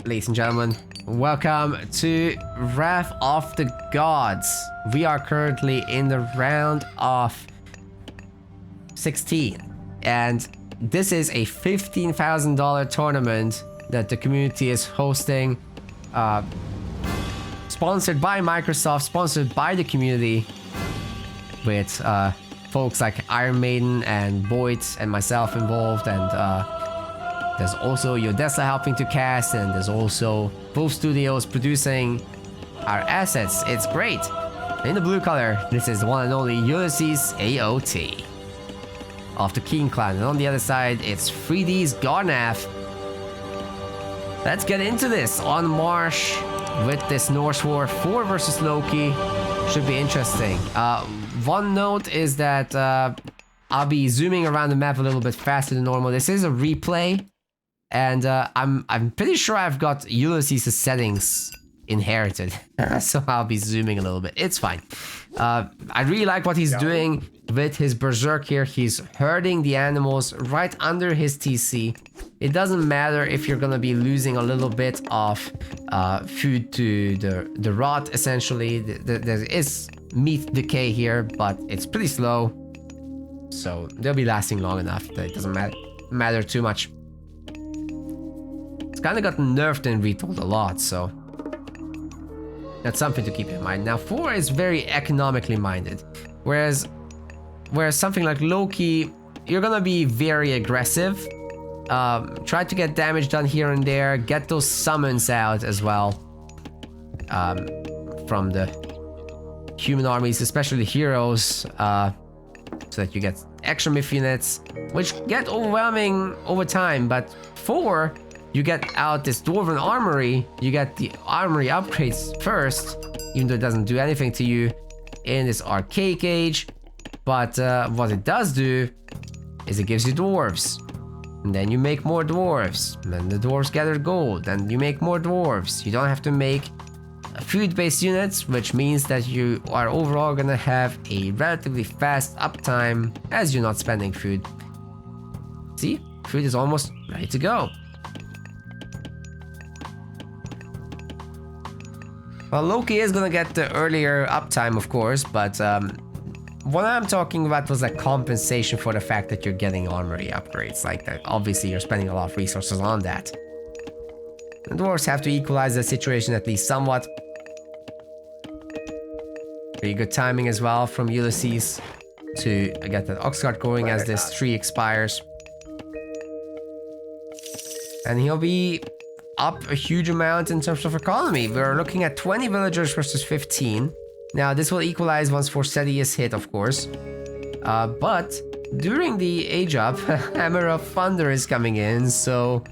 ladies and gentlemen, welcome to Wrath of the Gods. We are currently in the round of 16, and this is a $15,000 tournament that the community is hosting, sponsored by Microsoft, sponsored by the community, with folks like Iron Maiden and Boyd and myself involved, and there's also Yodessa helping to cast, and there's also both studios producing our assets. It's great. In the blue color, this is the one and only Ulysses AOT of the Keen clan, and on the other side, it's 3D's Garnath. Let's get into this on Marsh with this Norse War 4 versus Loki. Should be interesting. One note is that I'll be zooming around the map a little bit faster than normal. This is a replay, and I'm pretty sure I've got Ulysses' settings inherited, so I'll be zooming a little bit. It's fine. I really like what he's doing with his berserk here. He's herding the animals right under his TC. It doesn't matter if you're gonna be losing a little bit of food to the rot, essentially. There is meat decay here, but it's pretty slow, so they'll be lasting long enough that it doesn't matter too much. It's kind of gotten nerfed and retold a lot, so that's something to keep in mind. Now, 4 is very economically minded, whereas something like Loki, you're gonna be very aggressive. Try to get damage done here and there, get those summons out as well from the human armies, especially heroes, so that you get extra myth units, which get overwhelming over time. But 4, you get out this dwarven armory, you get the armory upgrades first, even though it doesn't do anything to you in this archaic age. But what it does do is it gives you dwarves. And then you make more dwarves. And then the dwarves gather gold. And you make more dwarves. You don't have to make food-based units, which means that you are overall gonna have a relatively fast uptime as you're not spending food. See? Food is almost ready to go. Well, Loki is gonna get the earlier uptime, of course, but what I'm talking about was a compensation for the fact that you're getting armory upgrades like that. Obviously, you're spending a lot of resources on that. The dwarves have to equalize the situation at least somewhat. Pretty good timing as well from Ulysses to get that Oxcart going as this tree expires. And he'll be up a huge amount in terms of economy. We're looking at 20 villagers versus 15. Now, this will equalize once Forseti is hit, of course. But during the age up, Hammer of Thunder is coming in, so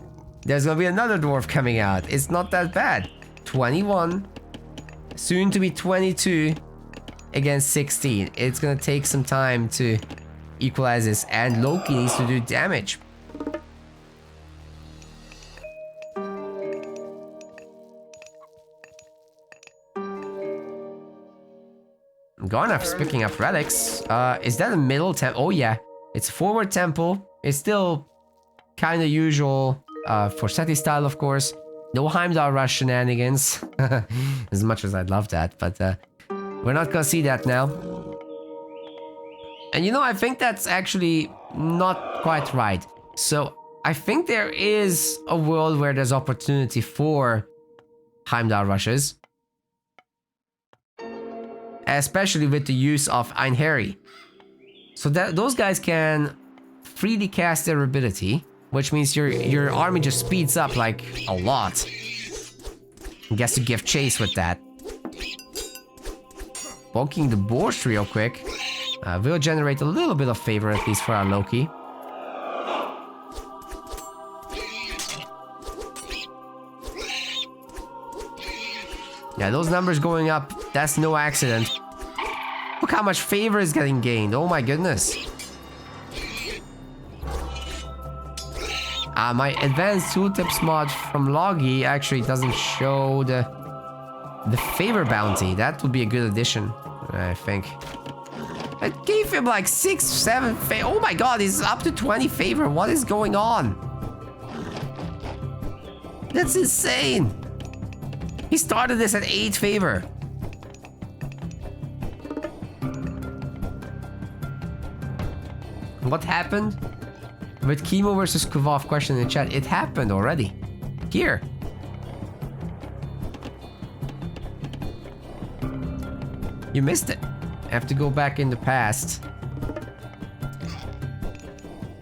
there's gonna be another dwarf coming out. It's not that bad. 21, soon to be 22 against 16. It's gonna take some time to equalize this, and Loki needs to do damage. Garnath's picking up relics. Is that a middle temple? Oh yeah, it's a forward temple. It's still kind of usual for Seti style, of course. No Heimdall rush shenanigans, as much as I'd love that, but we're not gonna see that now. And you know, I think that's actually not quite right. So I think there is a world where there's opportunity for Heimdall rushes, especially with the use of Einherji. So that those guys can freely cast their ability, which means your army just speeds up like a lot. I guess to give chase with that. Bonking the borscht real quick will generate a little bit of favor, at least for our Loki. Yeah, those numbers going up, that's no accident. Look how much favor is getting gained. Oh my goodness. My advanced tooltips mod from Logi actually doesn't show the favor bounty. That would be a good addition, I think. It gave him like 6, 7 favor. Oh my god, he's up to 20 favor. What is going on? That's insane! He started this at 8 favor. What happened? With Chemo versus Kuvov question in the chat, it happened already. Here. You missed it. I have to go back in the past.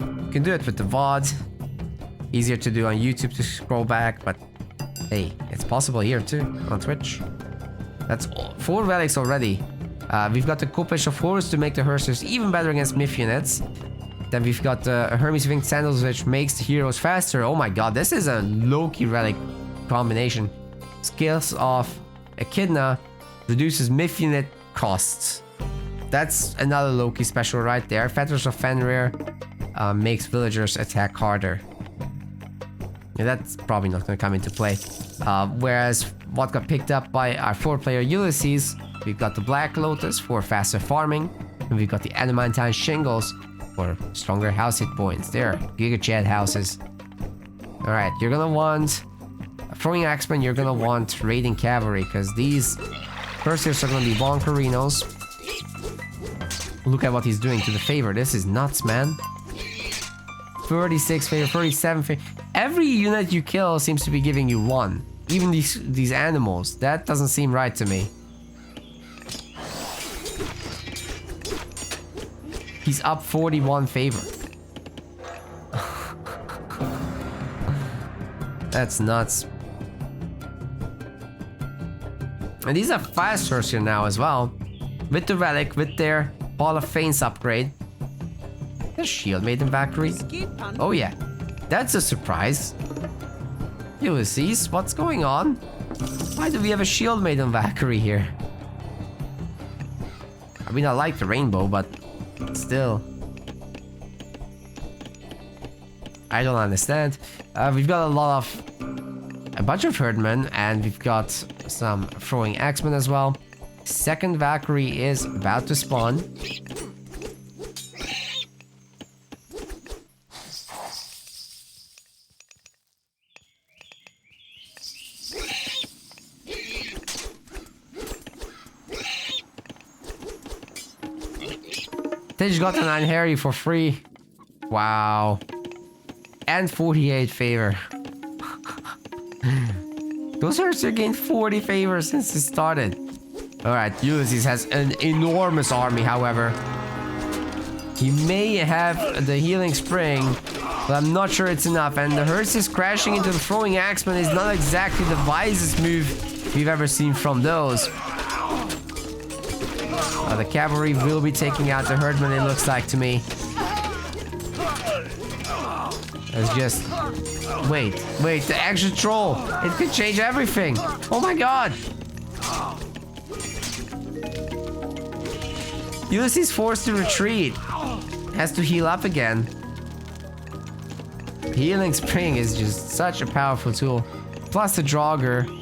You can do it with the VOD. Easier to do on YouTube to scroll back, but hey, it's possible here too, on Twitch. That's 4 relics already. We've got the Kopesh of Horus to make the Hersers even better against Myth units. Then we've got the Hermes Winged Sandals, which makes the heroes faster. Oh my god, this is a Loki relic combination. Skills of Echidna reduces Myth unit costs. That's another Loki special right there. Fetters of Fenrir makes villagers attack harder. Yeah, that's probably not going to come into play. Whereas what got picked up by our 4-player Ulysses, we've got the Black Lotus for faster farming, and we've got the Adamantine Shingles for stronger house hit points. There, Giga Chad houses. Alright, you're gonna want Throwing Axemen, you're gonna want Raiding Cavalry, because these Perseus are gonna be Bonkerinos. Look at what he's doing to the favor. This is nuts, man. 36 favor, 37 favor. Every unit you kill seems to be giving you 1. Even these animals. That doesn't seem right to me. He's up 41 favor. That's nuts. And these are fast here now as well. With the relic, with their Ball of Fanes upgrade. The Shield Maiden Valkyrie. Oh yeah, that's a surprise. Ulysses, what's going on? Why do we have a Shield Maiden Valkyrie here? I mean, I like the rainbow, but still. I don't understand. We've got a bunch of Herdmen, and we've got some Throwing Axemen as well. Second Valkyrie is about to spawn. They just got the 9 Harry for free. Wow. And 48 favor. Those Herster gained 40 favor since it started. Alright, Ulysses has an enormous army, however. He may have the Healing Spring, but I'm not sure it's enough. And the Hearses crashing into the Throwing Axemen is not exactly the wisest move we've ever seen from those. The cavalry will be taking out the Herdman, it looks like to me. It's just... Wait, the extra troll! It could change everything! Oh my god! Ulysses forced to retreat. Has to heal up again. Healing Spring is just such a powerful tool. Plus the Draugr.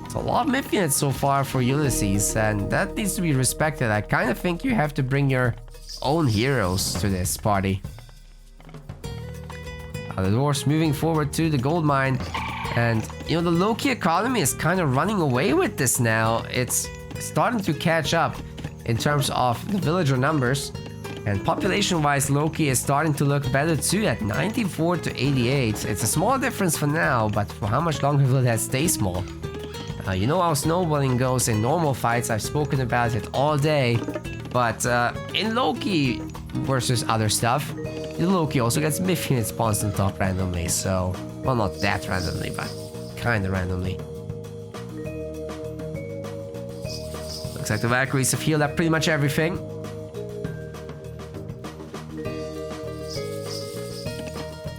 It's a lot of Myth units so far for Ulysses, and that needs to be respected. I kind of think you have to bring your own heroes to this party. The dwarfs moving forward to the gold mine, and you know, the Loki economy is kind of running away with this now. It's starting to catch up in terms of the villager numbers, and population wise Loki is starting to look better too at 94 to 88. It's a small difference for now, but for how much longer will that stay small? You know how snowballing goes in normal fights. I've spoken about it all day, but in Loki versus other stuff, Loki also gets Myth unit spawns on top randomly, so... Well, not that randomly, but kinda randomly. Looks like the Valkyries have healed up pretty much everything.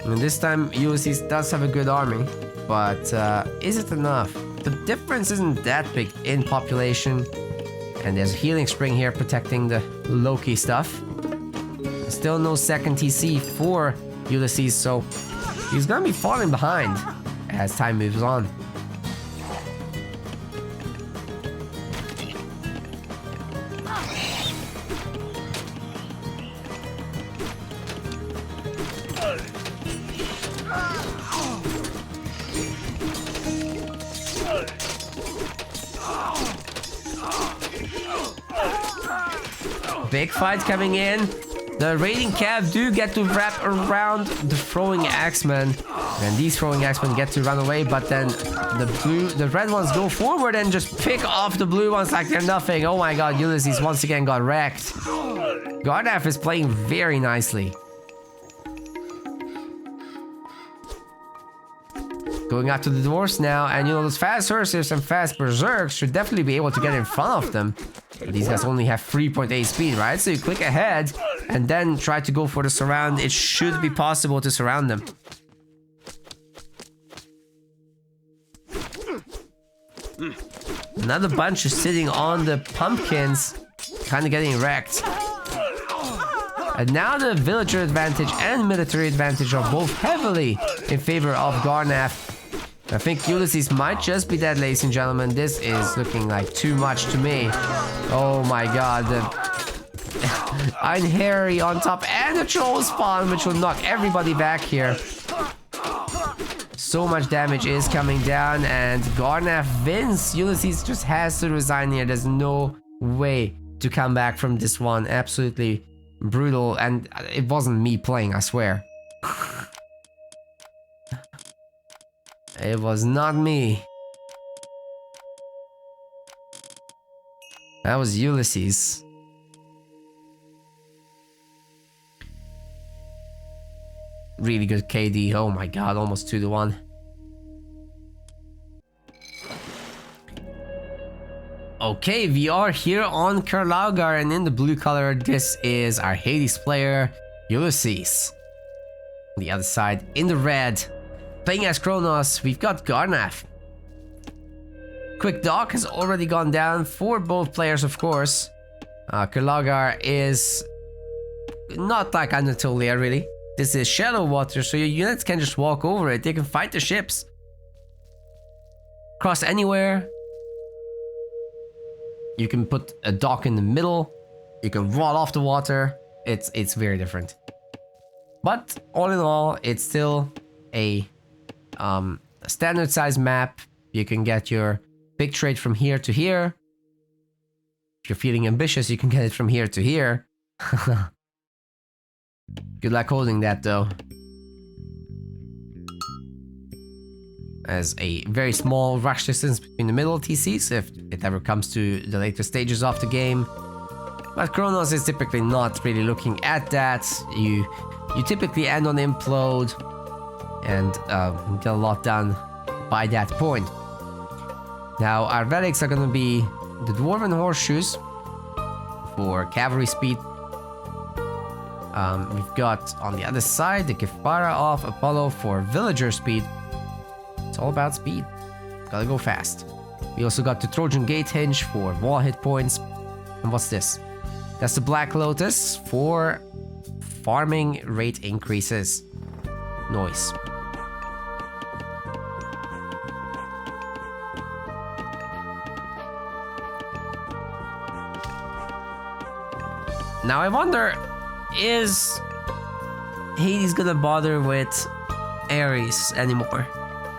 And this time, Ulysses does have a good army, but is it enough? The difference isn't that big in population, and there's a Healing Spring here protecting the Loki stuff. Still no second TC for Ulysses, so he's gonna be falling behind as time moves on. big fight coming in. The raiding cav do get to wrap around the throwing axemen. And these throwing axemen get to run away, but then the red ones go forward and just pick off the blue ones like they're nothing. Oh my god, Ulysses once again got wrecked. Garnath is playing very nicely. Going after the dwarves now, and you know, those fast Horses and fast Berserks should definitely be able to get in front of them. But these guys only have 3.8 speed, right? So you click ahead and then try to go for the surround. It should be possible to surround them. Another bunch is sitting on the pumpkins, kind of getting wrecked. And now the villager advantage and military advantage are both heavily in favor of Garnath. I think Ulysses might just be dead, ladies and gentlemen. This is looking like too much to me. Oh my god. Ein Harry on top and a troll spawn, which will knock everybody back here. So much damage is coming down, and Garnath wins. Ulysses just has to resign here. There's no way to come back from this one. Absolutely brutal, and it wasn't me playing, I swear. It was not me. That was Ulysses. Really good KD. Oh my god, almost 2-1. Okay, we are here on Karlaugar, and in the blue color, this is our Hades player, Ulysses. On the other side, in the red, playing as Kronos, we've got Garnath. Quick Dock has already gone down for both players, of course. Karlaugar is not like Anatolia, really. This is shallow water, so your units can just walk over it. They can fight the ships. Cross anywhere. You can put a dock in the middle. You can run off the water. It's very different. But all in all, it's still a standard size map. You can get your big trade from here to here. If you're feeling ambitious, you can get it from here to here. Good luck holding that, though. As a very small rush distance between the middle TCs, if it ever comes to the later stages of the game. But Kronos is typically not really looking at that. You typically end on implode and get a lot done by that point. Now our relics are going to be the Dwarven Horseshoes for cavalry speed. We've got on the other side the Kefara of Apollo for villager speed. It's all about speed. Gotta go fast. We also got the Trojan Gate Hinge for wall hit points. And what's this? That's the Black Lotus for farming rate increases. Noise. Now I wonder, is Hades gonna bother with Ares anymore?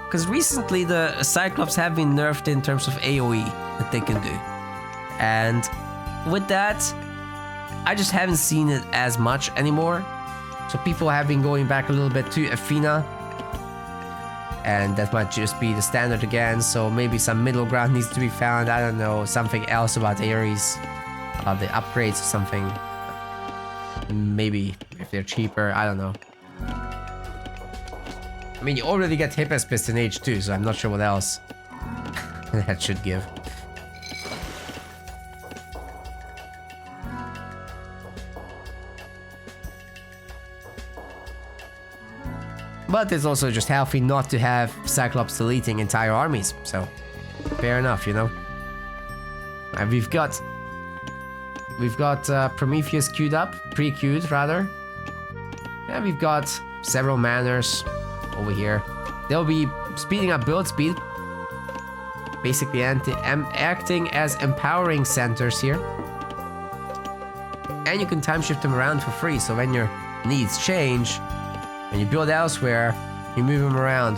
Because recently the Cyclops have been nerfed in terms of AoE that they can do. And with that, I just haven't seen it as much anymore. So people have been going back a little bit to Athena. And that might just be the standard again. So maybe some middle ground needs to be found. I don't know, something else about Ares. About the upgrades or something. Maybe if they're cheaper, I don't know. I mean, you already get Hypaspist in H2, so I'm not sure what else that should give. But it's also just healthy not to have Cyclops deleting entire armies, so fair enough, you know. And we've got Prometheus queued up, pre-queued rather. And we've got several manors over here. They'll be speeding up build speed. Basically acting as empowering centers here. And you can time shift them around for free, so when your needs change, when you build elsewhere, you move them around.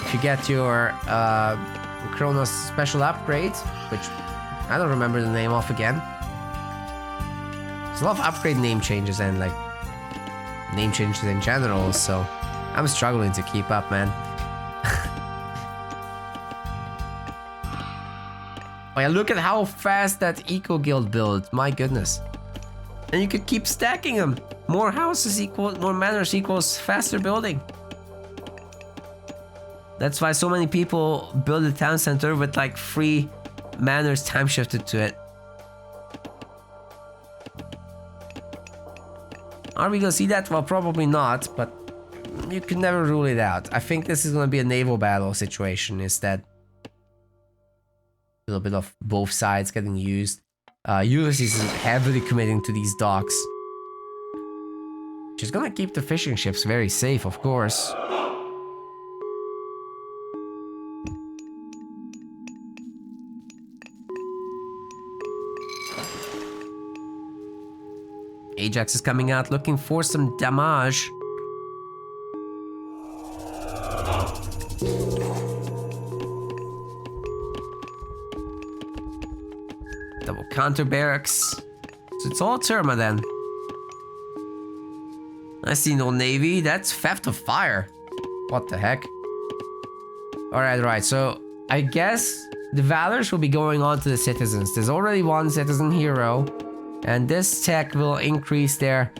If you get your Kronos special upgrade, which I don't remember the name of again. There's a lot of upgrade name changes and like name changes in general, so I'm struggling to keep up, man. Oh yeah, look at how fast that eco guild builds. My goodness. And you could keep stacking them. More houses equal, more manors equals faster building. That's why so many people build a town center with like 3 manors time shifted to it. Are we gonna see that? Well, probably not, but you can never rule it out. I think this is gonna be a naval battle situation instead. A little bit of both sides getting used. Ulysses is heavily committing to these docks. She's gonna keep the fishing ships very safe, of course. Ajax is coming out looking for some damage. Double counter barracks. So it's all Terma then. I see no navy. That's theft of fire. What the heck? Alright, right. So I guess the valors will be going on to the citizens. There's already one citizen hero. And this tech will increase their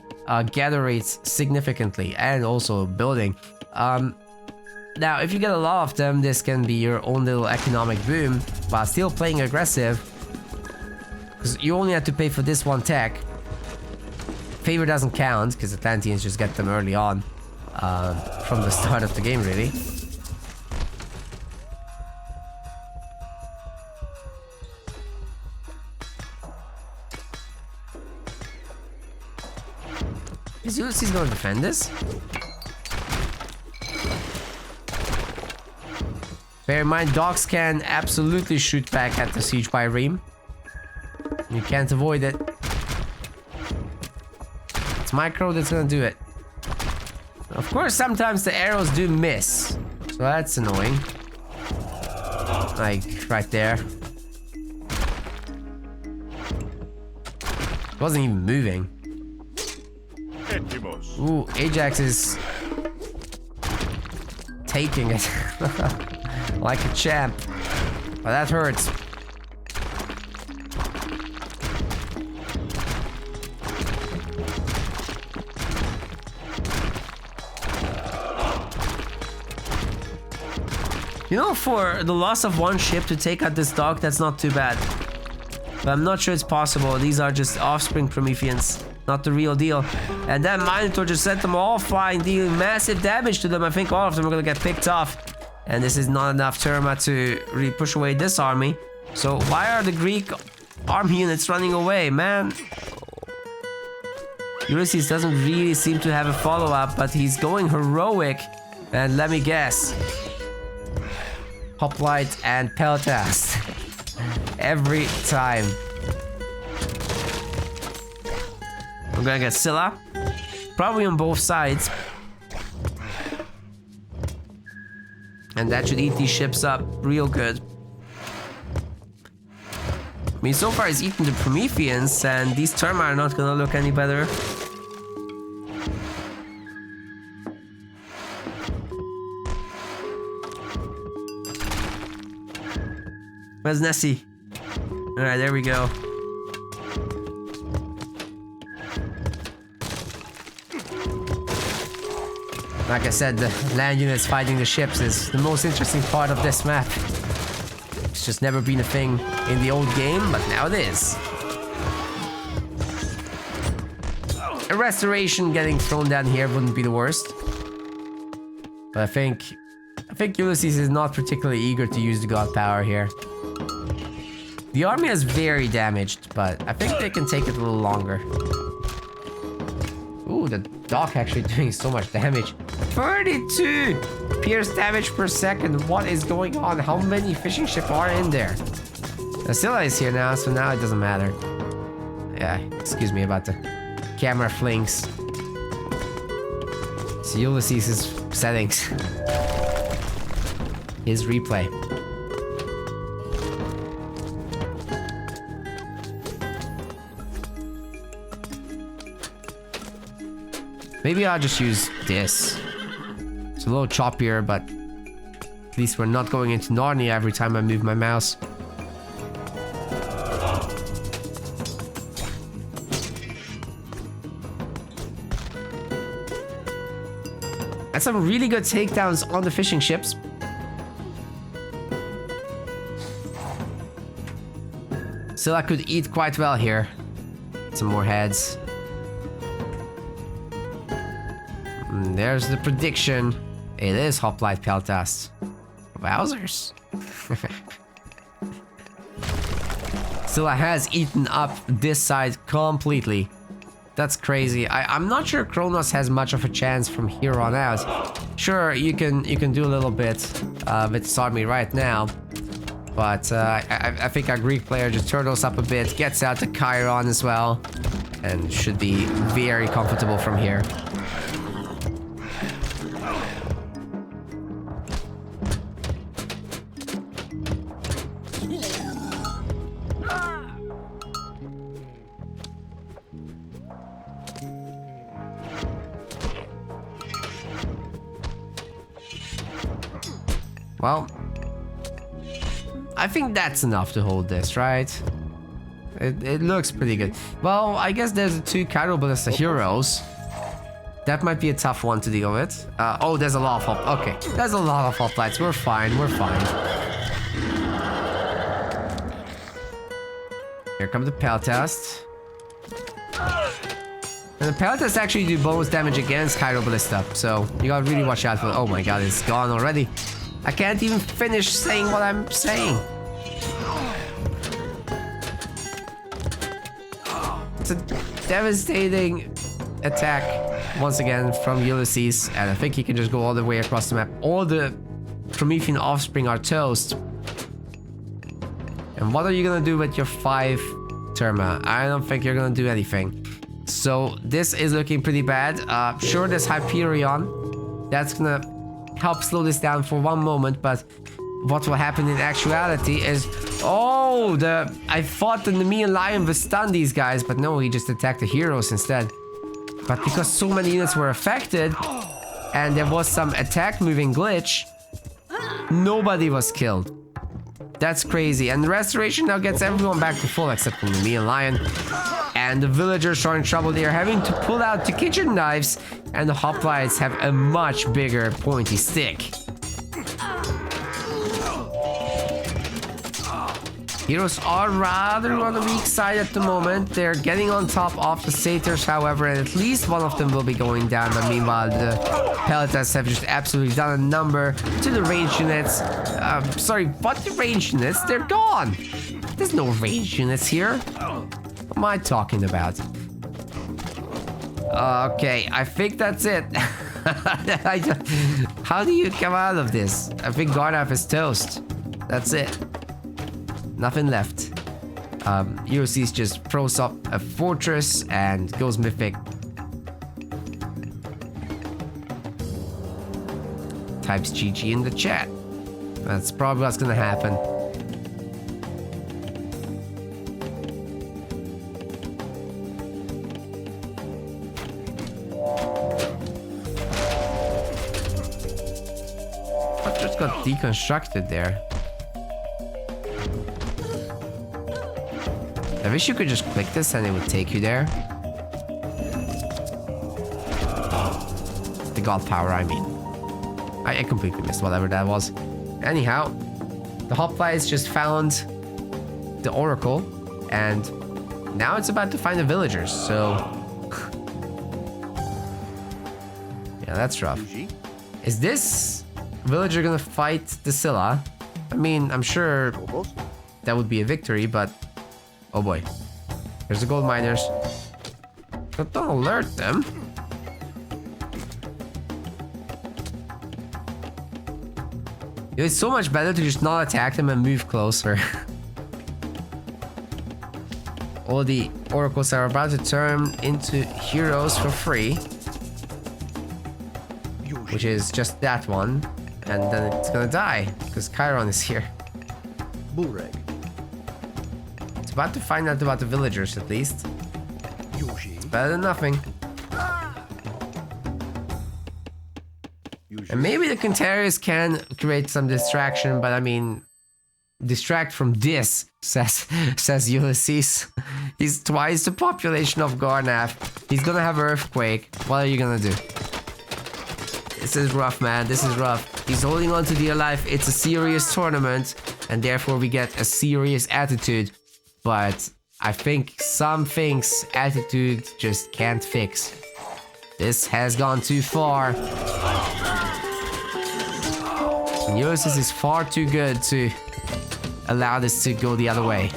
gather rates significantly. And also building. Now, if you get a lot of them, this can be your own little economic boom. While still playing aggressive. Because you only have to pay for this one tech. Favor doesn't count, because Atlanteans just get them early on. From the start of the game, really. Is Ulysses going to defend this? Bear in mind, dogs can absolutely shoot back at the siege by Reem. You can't avoid it. It's Micro that's gonna do it. Of course, sometimes the arrows do miss. So that's annoying. Like, right there. It wasn't even moving. Ooh, Ajax is taking it. Like a champ. But that hurts. You know, for the loss of one ship to take out this dock, that's not too bad. But I'm not sure it's possible. These are just offspring Prometheans, not the real deal. And that Minotaur just sent them all flying, dealing massive damage to them. I think all of them are gonna get picked off. And this is not enough Terma to really push away this army. So why are the Greek army units running away, man? Ulysses doesn't really seem to have a follow-up, but he's going heroic. And let me guess. Hoplite and Peltas. Every time. We're gonna get Scylla. Probably on both sides. And that should eat these ships up real good. I mean, so far he's eaten the Prometheans, and these Terma are not gonna look any better. Where's Nessie? Alright, there we go. Like I said, the land units fighting the ships is the most interesting part of this map. It's just never been a thing in the old game, but now it is. A restoration getting thrown down here wouldn't be the worst. But I think Ulysses is not particularly eager to use the god power here. The army is very damaged, but I think they can take it a little longer. Ooh, the dock actually doing so much damage. 32 pierce damage per second. What is going on? How many fishing ships are in there? Scylla is here now, so now it doesn't matter. Yeah, excuse me about the camera flings. It's Ulysses' settings. His replay. Maybe I'll just use this. It's a little choppier, but at least we're not going into Narnia every time I move my mouse. And some really good takedowns on the fishing ships. Still, I could eat quite well here. Some more heads. And there's the prediction. It is Hoplite Peltas. Wowzers. Scylla has eaten up this side completely. That's crazy. I'm not sure Kronos has much of a chance from here on out. Sure, you can do a little bit with his army right now. But I think our Greek player just turtles up a bit, gets out to Chiron as well, and should be very comfortable from here. Well, I think that's enough to hold this, right? It looks pretty good. Well, I guess there's the two Cairo Ballista heroes. That might be a tough one to deal with. Oh, there's a lot of hop. Okay, there's a lot of hoplites. We're fine. We're fine. Here come the Peltas. And the Peltas actually do bonus damage against Cairo Ballista, so you gotta really watch out for. Oh my god, it's gone already. I can't even finish saying what I'm saying. It's a devastating attack once again from Ulysses, and I think he can just go all the way across the map. All the Promethean offspring are toast. And what are you gonna do with your 5 Terma? I don't think you're gonna do anything. So this is looking pretty bad. Sure, there's Hyperion. That's gonna help slow this down for one moment, but what will happen in actuality is... Oh, I thought the Nemean Lion would stun these guys, but no, he just attacked the heroes instead. But because so many units were affected, and there was some attack moving glitch, nobody was killed. That's crazy. And the restoration now gets everyone back to full except for the Nemean Lion. And the villagers are in trouble. They are having to pull out the kitchen knives, and the hoplites have a much bigger pointy stick. Heroes are rather on the weak side at the moment. They're getting on top of the satyrs, however, and at least one of them will be going down. But meanwhile, the Peltas have just absolutely done a number to the ranged units. Sorry, what the ranged units? They're gone. There's no ranged units here. What am I talking about? Okay, I think that's it. How do you come out of this? I think Garnath is toast. That's it. Nothing left. Ulysses just throws up a fortress and goes mythic. Types GG in the chat. That's probably what's gonna happen. What just got deconstructed there? I wish you could just click this and it would take you there. The god power, I mean. I completely missed whatever that was. Anyhow, the hoplites just found the oracle, and now it's about to find the villagers, so... yeah, that's rough. Is this villager gonna fight the Scylla? I mean, I'm sure that would be a victory, but... oh boy. There's the gold miners. But don't alert them. It's so much better to just not attack them and move closer. All the oracles are about to turn into heroes for free. Which is just that one. And then it's gonna die, because Chiron is here. Bullreg. It's about to find out about the villagers, at least. It's better than nothing. And maybe the Quintarius can create some distraction, but I mean, distract from this, says Ulysses. He's twice the population of Garnath. He's gonna have Earthquake. What are you gonna do? This is rough, man. This is rough. He's holding on to dear life. It's a serious tournament, and therefore we get a serious attitude. But I think some things attitude just can't fix. This has gone too far. And Ulysses is far too good to allow this to go the other way.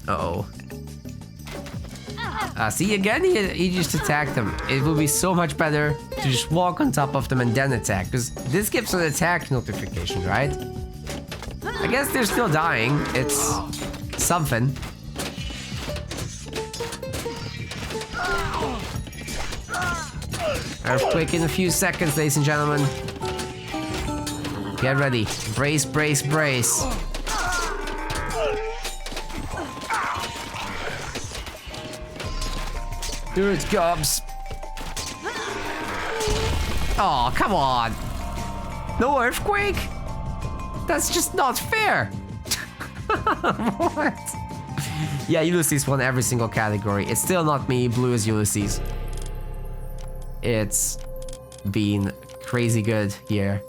Uh-oh. See, again, he just attacked them. It would be so much better to just walk on top of them and then attack, because this gives an attack notification, right? I guess they're still dying. It's something. Earthquake in a few seconds, ladies and gentlemen. Get ready. Brace, brace, brace. Here it comes. Oh, come on. No earthquake? That's just not fair. What? Yeah, Ulysses won every single category. It's still not me. Blue is Ulysses. It's been crazy good here.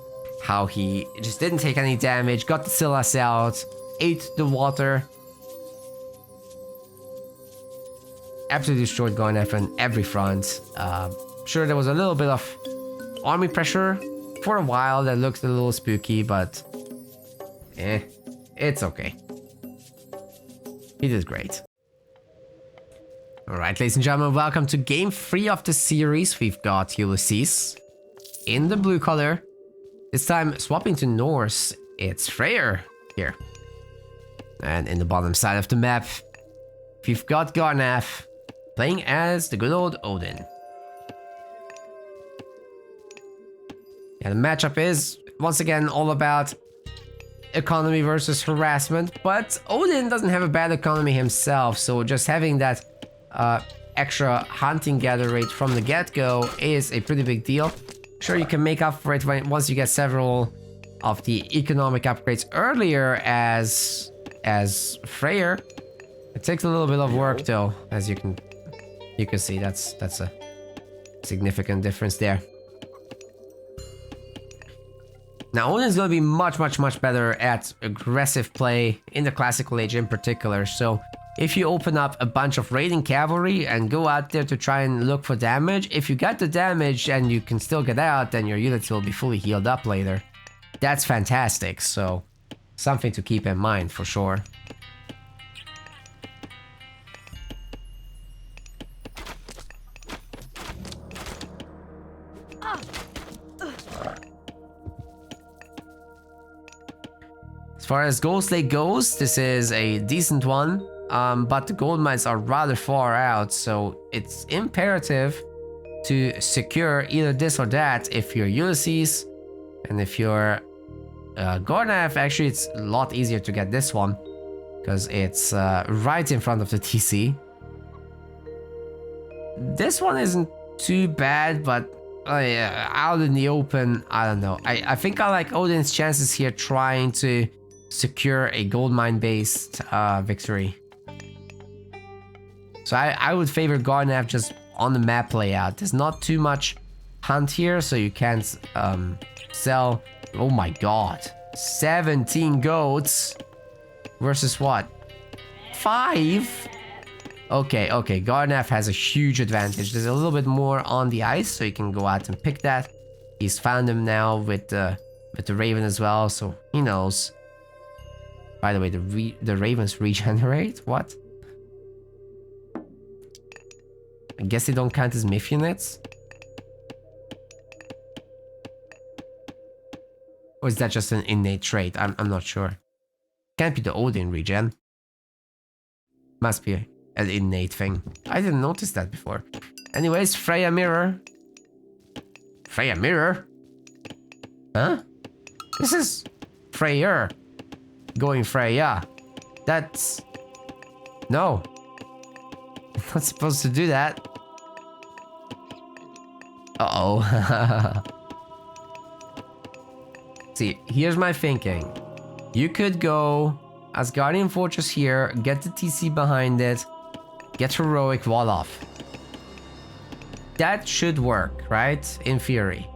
How he just didn't take any damage, got the Silas out, ate the water. Absolutely destroyed Garnath on every front. Sure, there was a little bit of army pressure for a while that looked a little spooky, but it's okay. He did great. Alright, ladies and gentlemen, welcome to game 3 of the series. We've got Ulysses in the blue color. This time, swapping to Norse, it's Freyr here. And in the bottom side of the map, we've got Garnath playing as the good old Odin. Yeah, the matchup is, once again, all about economy versus harassment, but Odin doesn't have a bad economy himself, so just having that extra hunting gather rate from the get-go is a pretty big deal. Sure, you can make up for it once you get several of the economic upgrades earlier as Freyr. It takes a little bit of work though, as you can see. That's a significant difference there. Now Odin's gonna be much better at aggressive play in the classical age in particular. So if you open up a bunch of raiding cavalry and go out there to try and look for damage, if you get the damage and you can still get out, then your units will be fully healed up later. That's fantastic, so something to keep in mind for sure. As far as Ghost Lake goes, this is a decent one. But the gold mines are rather far out, so it's imperative to secure either this or that if you're Ulysses. And if you're Garnath, actually it's a lot easier to get this one, because it's right in front of the TC. This one isn't too bad, but out in the open, I don't know. I think I like Odin's chances here trying to secure a gold mine based victory. So I would favor Garnath just on the map layout. There's not too much hunt here, so you can't sell. Oh my god. 17 goats versus what? 5? Okay, Garnath has a huge advantage. There's a little bit more on the ice, so you can go out and pick that. He's found him now with the Raven as well, so he knows. By the way, the Ravens regenerate? What? I guess they don't count as myth units? Or is that just an innate trait? I'm not sure. Can't be the Odin regen. Must be an innate thing. I didn't notice that before. Anyways, Freya Mirror. Freya Mirror? Huh? This is Freyr going Freya. That's... No. I'm not supposed to do that. Uh-oh. See, here's my thinking. You could go Asgardian Fortress here, get the TC behind it, get Heroic, wall off. That should work, right? In theory.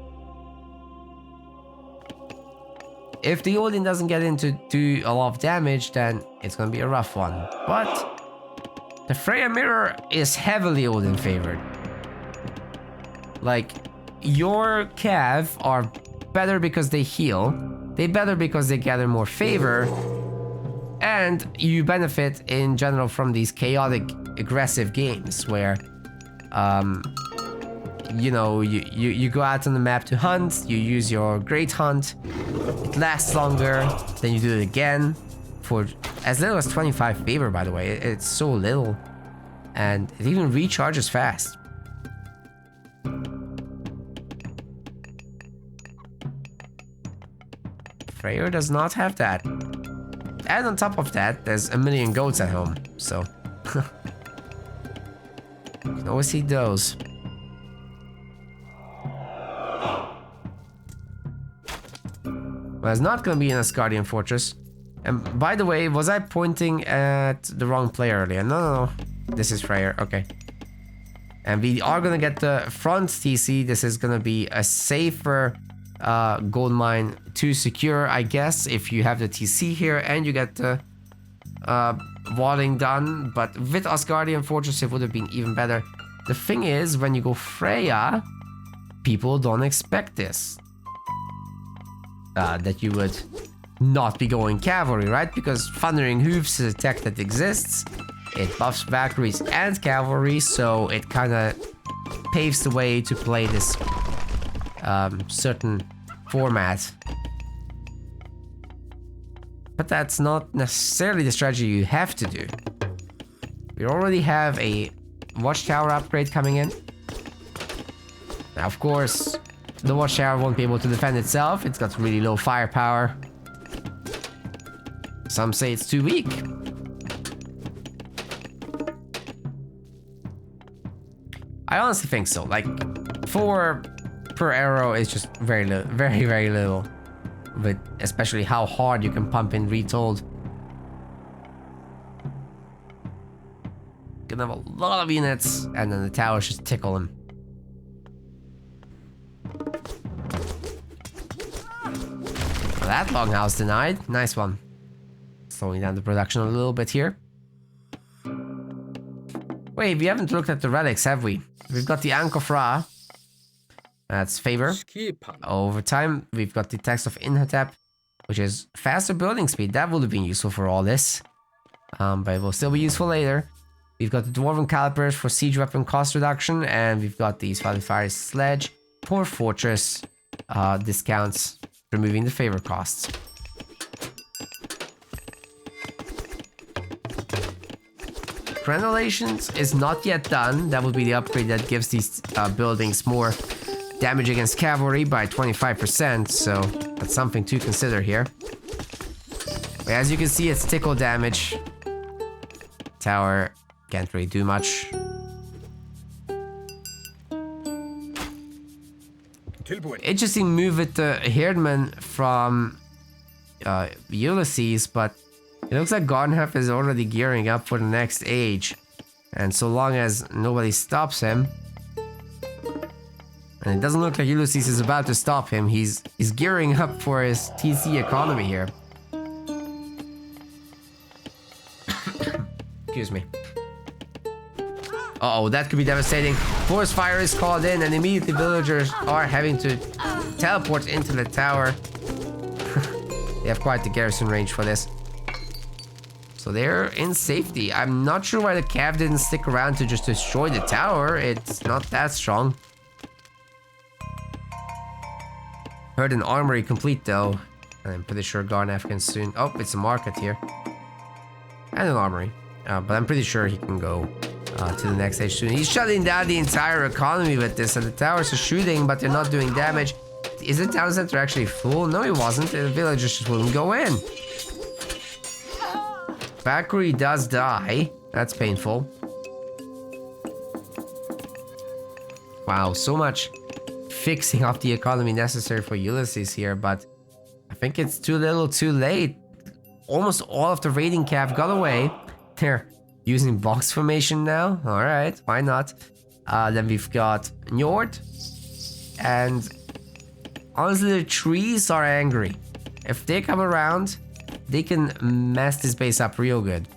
If the Odin doesn't get in to do a lot of damage, then it's gonna be a rough one. But the Freya Mirror is heavily Odin favored. Like, your Cav are better because they heal, they better because they gather more favor, and you benefit in general from these chaotic, aggressive games where, you know, you go out on the map to hunt, you use your Great Hunt, it lasts longer, then you do it again for as little as 25 favor, by the way. It's so little, and it even recharges fast. Freyr does not have that. And on top of that, there's a million goats at home, so... you can always see those. Well, it's not gonna be an Asgardian Fortress. And by the way, was I pointing at the wrong player earlier? No. This is Freyr, okay. And we are gonna get the front TC. This is gonna be a safer gold mine to secure, I guess, if you have the TC here and you get the walling done. But with Asgardian Fortress, it would have been even better. The thing is, when you go Freya, people don't expect this. That you would not be going cavalry, right? Because Thundering Hooves is a tech that exists. It buffs Valkyries and cavalry, so it kind of paves the way to play this certain format. But that's not necessarily the strategy you have to do. We already have a watchtower upgrade coming in. Now, of course, the watchtower won't be able to defend itself. It's got really low firepower. Some say it's too weak. I honestly think so. Like, 4 per arrow is just very little, very little. But especially how hard you can pump in Retold. Gonna have a lot of units, and then the towers just tickle them. Well, that longhouse denied. Nice one. Slowing down the production a little bit here. Wait, we haven't looked at the relics, have we? We've got the Ankh of Ra. That's favor. Over time, we've got the Text of Inhotep, which is faster building speed. That would have been useful for all this. But it will still be useful later. We've got the Dwarven Calipers for siege weapon cost reduction, and we've got these Qualifier Sledge for fortress discounts, removing the favor costs. Crenellations is not yet done. That would be the upgrade that gives these buildings more damage against cavalry by 25%, so that's something to consider here. But as you can see, it's tickle damage. Tower can't really do much. Interesting move with the Herdman from Ulysses, but it looks like Garnath is already gearing up for the next age. And so long as nobody stops him, and it doesn't look like Ulysses is about to stop him, he's gearing up for his TC economy here. Excuse me. Uh-oh, that could be devastating. Forest fire is called in, and immediately villagers are having to teleport into the tower. They have quite the garrison range for this. So they're in safety. I'm not sure why the Cav didn't stick around to just destroy the tower. It's not that strong. Heard an armory complete though. I'm pretty sure Garnath can soon... Oh, it's a market here. And an armory. But I'm pretty sure he can go to the next stage soon. He's shutting down the entire economy with this, and the towers are shooting, but they're not doing damage. Is the town center actually full? No, it wasn't. The villagers just wouldn't go in. Valkyrie does die. That's painful. Wow, so much fixing of the economy necessary for Ulysses here, but I think it's too little too late. Almost all of the raiding cav got away. They're using box formation now. Alright, why not? Then we've got Njord. And honestly, the trees are angry. If they come around, they can mess this base up real good.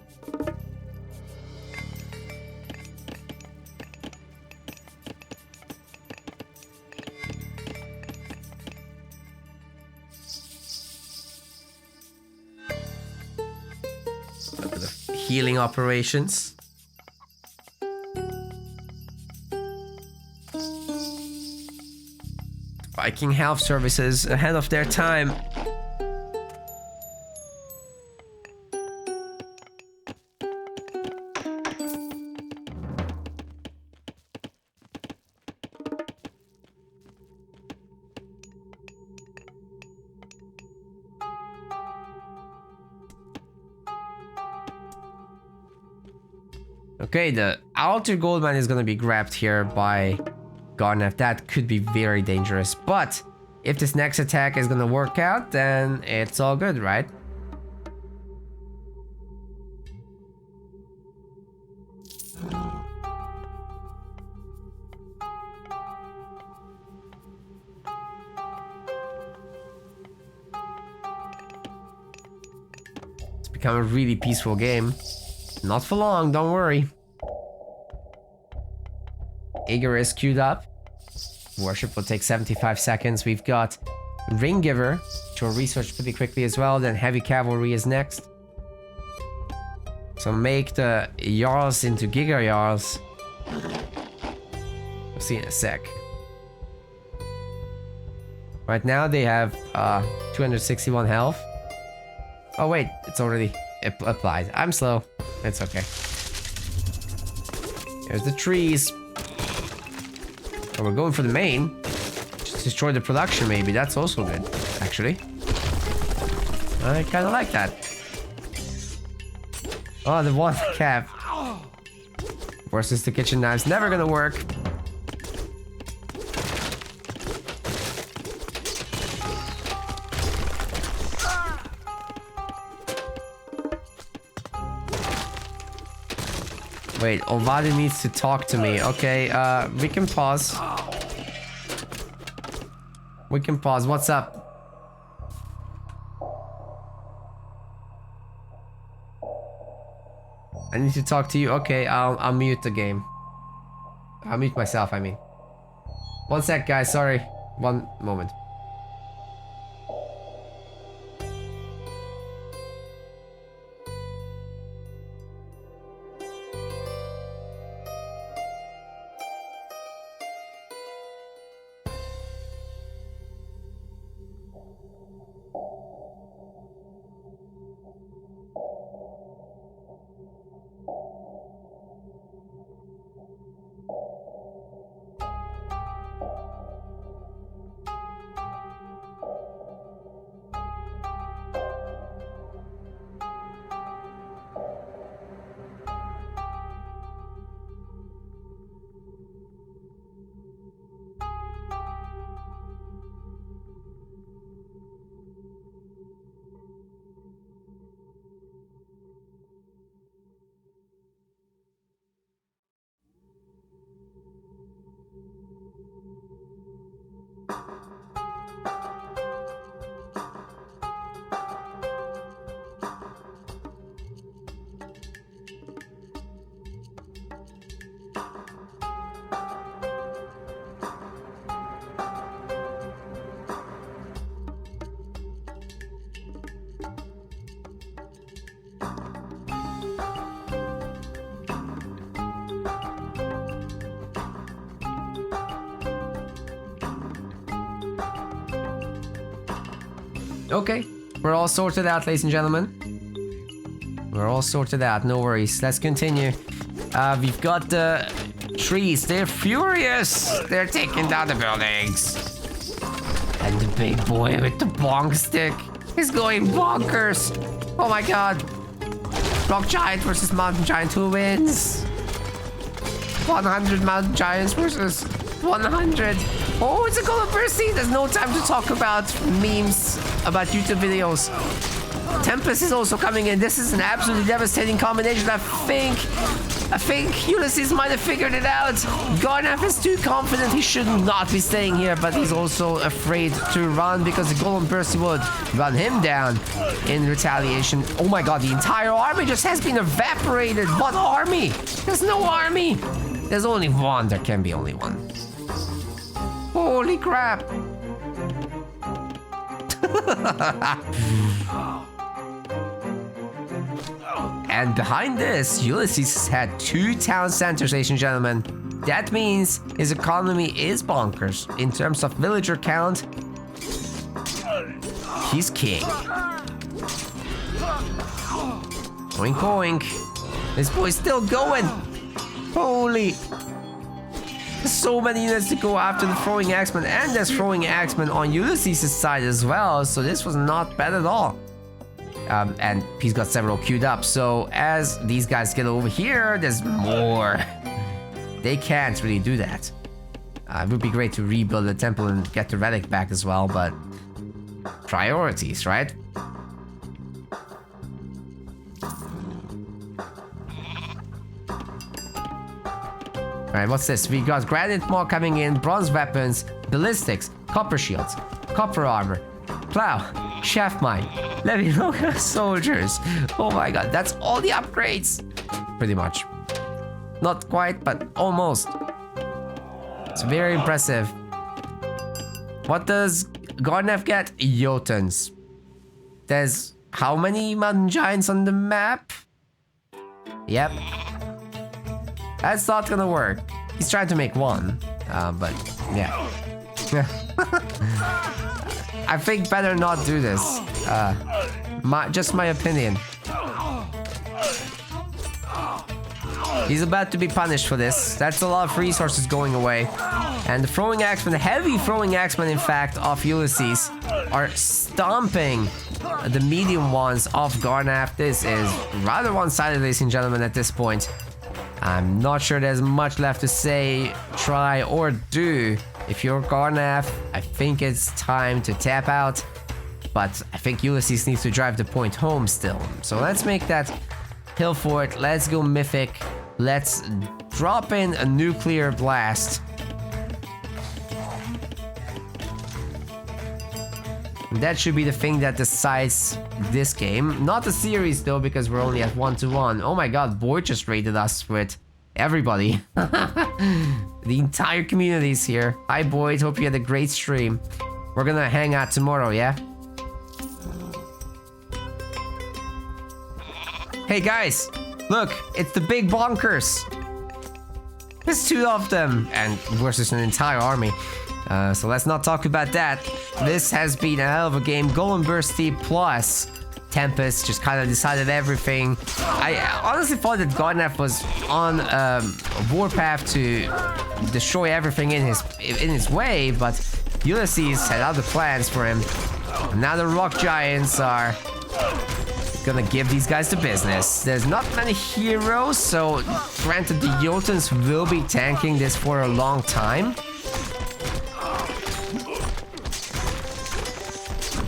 A bit of healing operations. Viking health services ahead of their time. Okay, the outer gold mine is gonna be grabbed here by Garnath. That could be very dangerous, but if this next attack is gonna work out, then it's all good, right? It's become a really peaceful game. Not for long, don't worry. Igor is queued up. Worship will take 75 seconds. We've got Ring Giver, which will research pretty quickly as well. Then Heavy Cavalry is next. So make the Jarls into Giga Jarls. We'll see in a sec. Right now they have 261 health. Oh wait, it's already applied. I'm slow. It's okay. There's the trees. Oh, we're going for the main. Just destroy the production maybe. That's also good, actually. I kind of like that. Oh, the one cap. Versus the kitchen knives. Never gonna work. Wait, Ovadi needs to talk to me. Okay, we can pause. We can pause. What's up? I need to talk to you. Okay, I'll mute the game. I'll mute myself, I mean. One sec, guys. Sorry. One moment. Okay, we're all sorted out, ladies and gentlemen. We're all sorted out, no worries. Let's continue. We've got the trees. They're furious. They're taking down the buildings. And big boy with the bonk stick is going bonkers. Oh my god. Rock Giant versus Mountain Giant. Who wins? 100 Mountain Giants versus 100. Oh, it's a Golden Bursty. There's no time to talk about memes, about YouTube videos. Tempest is also coming in. This is an absolutely devastating combination. I think Ulysses might have figured it out. Garnath is too confident. He should not be staying here, but he's also afraid to run because the Golden Bursty would run him down in retaliation. Oh my god, the entire army just has been evaporated. What army? There's no army. There's only one. There can be only one. Holy crap. And behind this, Ulysses has had 2 town centers, ladies and gentlemen. That means his economy is bonkers. In terms of villager count, he's king. Oink oink. This boy's still going. Holy. There's so many units to go after the throwing axeman, and there's throwing axeman on Ulysses' side as well, so this was not bad at all. And he's got several queued up, so as these guys get over here, there's more. They can't really do that. It would be great to rebuild the temple and get the relic back as well, but priorities, right? Alright, what's this? We got granite maw coming in, bronze weapons, ballistics, copper shields, copper armor, plow, shaft mine, levy local soldiers. Oh my god, that's all the upgrades. Pretty much. Not quite, but almost. It's very impressive. What does Garnath get? Jotuns. There's how many mountain giants on the map? Yep. That's not gonna work. He's trying to make one, but yeah. I think better not do this. Just my opinion. He's about to be punished for this. That's a lot of resources going away. And the throwing axemen, the heavy throwing axemen, in fact, of Ulysses are stomping the medium ones of Garnath. This is rather one-sided, ladies and gentlemen, at this point. I'm not sure there's much left to say, try, or do. If you're Garnath, I think it's time to tap out. But I think Ulysses needs to drive the point home still. So let's make that hill fort. Let's go mythic. Let's drop in a nuclear blast. That should be the thing that decides this game. Not the series though, because we're only at 1-1. Oh my god, Boyd just raided us with everybody. The entire community is here. Hi Boyd, hope you had a great stream. We're gonna hang out tomorrow, yeah? Hey guys, look, it's the big bonkers. There's 2 of them, and versus an entire army. So let's not talk about that. This has been a hell of a game. Golden Bursty plus Tempest just kind of decided everything. I honestly thought that Garnath was on a warpath to destroy everything in his way, but Ulysses had other plans for him. Now the rock giants are gonna give these guys the business. There's not many heroes, so granted the Jotuns will be tanking this for a long time.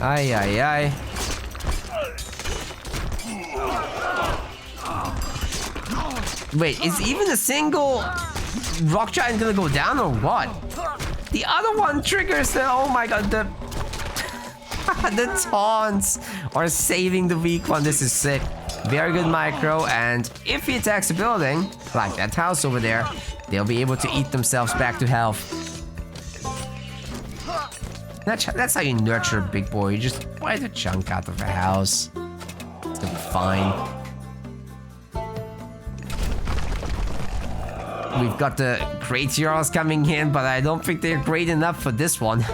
Ay, ay, ay. Wait, is even a single rock giant gonna go down or what? The other one triggers the, oh my god, the taunts are saving the weak one. This is sick. Very good micro, and if he attacks a building, like that house over there, they'll be able to eat themselves back to health. That's how you nurture a big boy. You just bite a chunk out of a house. It's gonna be fine. We've got the great Jarls coming in, but I don't think they're great enough for this one.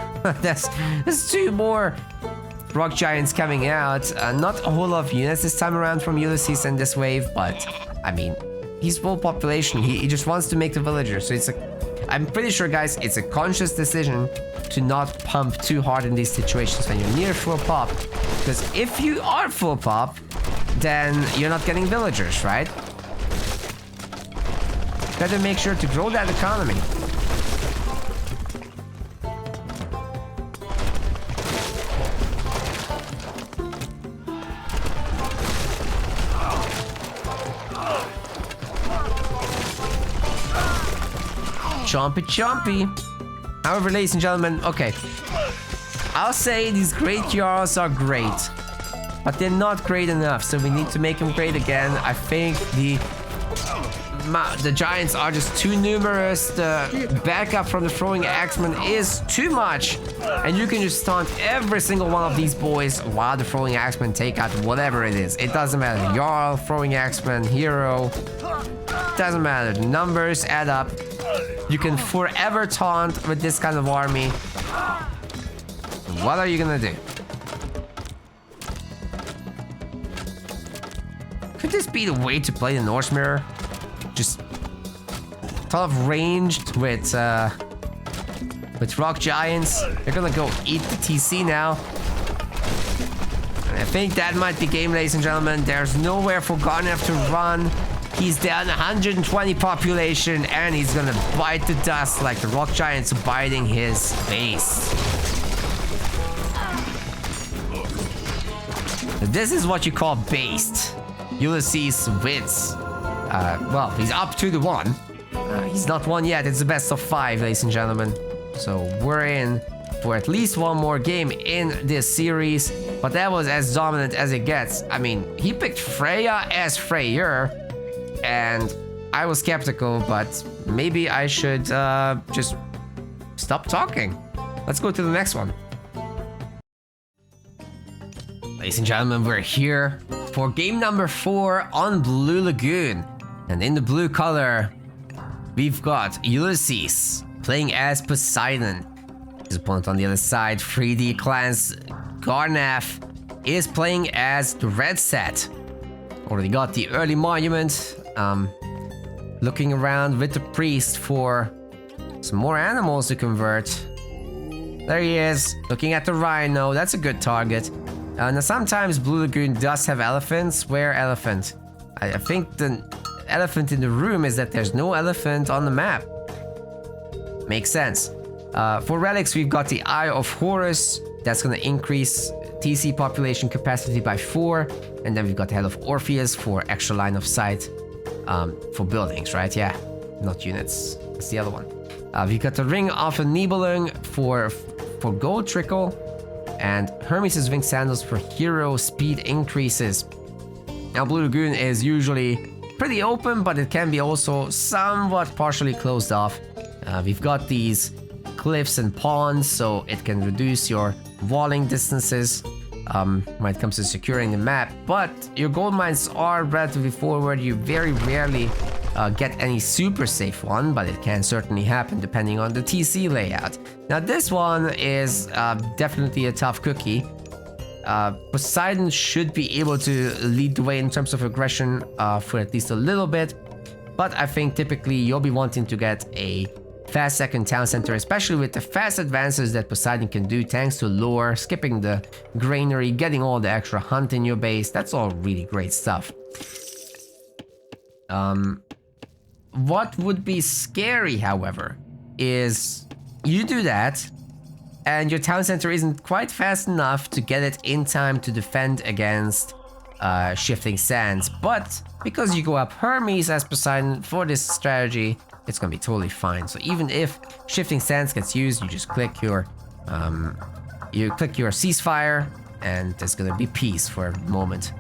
There's 2 more rock giants coming out. Not a whole lot of units this time around from Ulysses in this wave, but I mean, he's full population. He just wants to make the villager, so it's I'm pretty sure, guys, it's a conscious decision to not pump too hard in these situations when you're near full pop. Because if you are full pop, then you're not getting villagers, right? Better make sure to grow that economy. Chompy chompy. However, ladies and gentlemen, okay. I'll say these great Jarls are great, but they're not great enough, so we need to make them great again. I think the giants are just too numerous. The backup from the throwing axeman is too much, and you can just taunt every single one of these boys while the throwing axeman take out whatever it is. It doesn't matter. Jarl, throwing axeman, hero. Doesn't matter. The numbers add up. You can forever taunt with this kind of army. What are you gonna do? Could this be the way to play the Norse Mirror? Just ton of ranged with rock giants. They're gonna go eat the TC now. And I think that might be game, ladies and gentlemen. There's nowhere for Garnath to run. He's down 120 population, and he's gonna bite the dust like the rock giants biting his face. This is what you call based. Ulysses wins. Well, he's up to the 1. He's not won yet. It's the best of 5, ladies and gentlemen. So we're in for at least one more game in this series. But that was as dominant as it gets. I mean, he picked Freya as Freyr. And I was skeptical, but maybe I should just stop talking. Let's go to the next one. Ladies and gentlemen, we're here for game number 4 on Blue Lagoon. And in the blue color, we've got Ulysses playing as Poseidon. His opponent on the other side, 3D Clan's Garnath, is playing as the red set. Already got the early monument. Looking around with the priest for some more animals to convert. There he is, looking at the rhino. That's a good target. Now sometimes Blue Lagoon does have elephants. Where elephant? I think the elephant in the room is that there's no elephant on the map. Makes sense. For relics, we've got the Eye of Horus. That's going to increase TC population capacity by 4. And then we've got the Head of Orpheus for extra line of sight. For buildings, right? Yeah, not units. That's the other one. We've got the Ring of the Nibelung for gold trickle, and Hermes' Winged Sandals for hero speed increases. Now, Blue Lagoon is usually pretty open, but it can be also somewhat partially closed off. We've got these cliffs and ponds, so it can reduce your walling distances. When it comes to securing the map, but your gold mines are relatively forward. You very rarely get any super safe one, but it can certainly happen depending on the TC layout. Now this one is definitely a tough cookie. Poseidon should be able to lead the way in terms of aggression for at least a little bit, but I think typically you'll be wanting to get a fast second town center, especially with the fast advances that Poseidon can do thanks to lore, skipping the granary, getting all the extra hunt in your base. That's all really great stuff. What would be scary, however, is you do that and your town center isn't quite fast enough to get it in time to defend against shifting sands. But because you go up Hermes as Poseidon for this strategy, it's gonna be totally fine. So even if shifting sands gets used, you just click your ceasefire, and there's gonna be peace for a moment.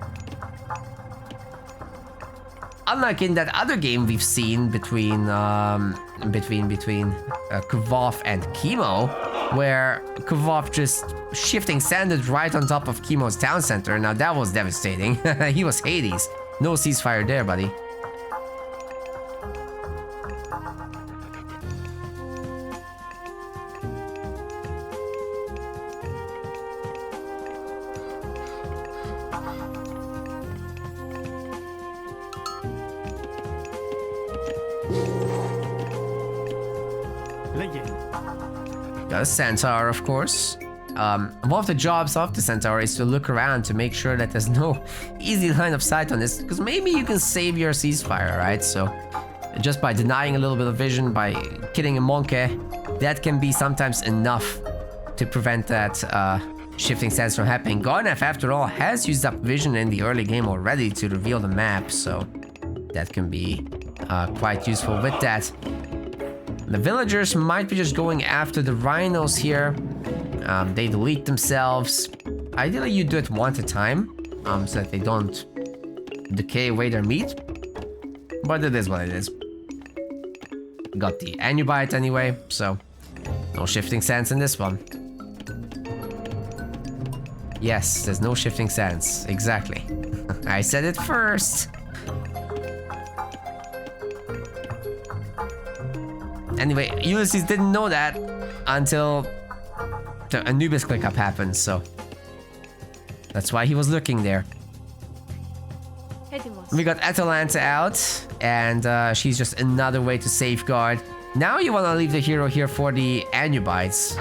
Unlike in that other game we've seen between Kvoth and Chemo, where Kvoth just shifting sanded right on top of Chemo's town center. Now that was devastating. He was Hades. No ceasefire there, buddy. Got a centaur, of course. One of the jobs of the centaur is to look around to make sure that there's no easy line of sight on this, because maybe you can save your ceasefire, right? So just by denying a little bit of vision, by killing a monkey, that can be sometimes enough to prevent that shifting sands from happening. Garnath, after all, has used up vision in the early game already to reveal the map, so that can be quite useful with that. The villagers might be just going after the rhinos here. They delete themselves. Ideally, you do it one at a time, so that they don't decay away their meat. But it is what it is. Got the Anubite anyway, so no shifting sands in this one. Yes, there's no shifting sands. Exactly. I said it first. Anyway, Ulysses didn't know that until the Anubis ClickUp happened, so that's why he was looking there. We got Atalanta out, and she's just another way to safeguard. Now you want to leave the hero here for the Anubites,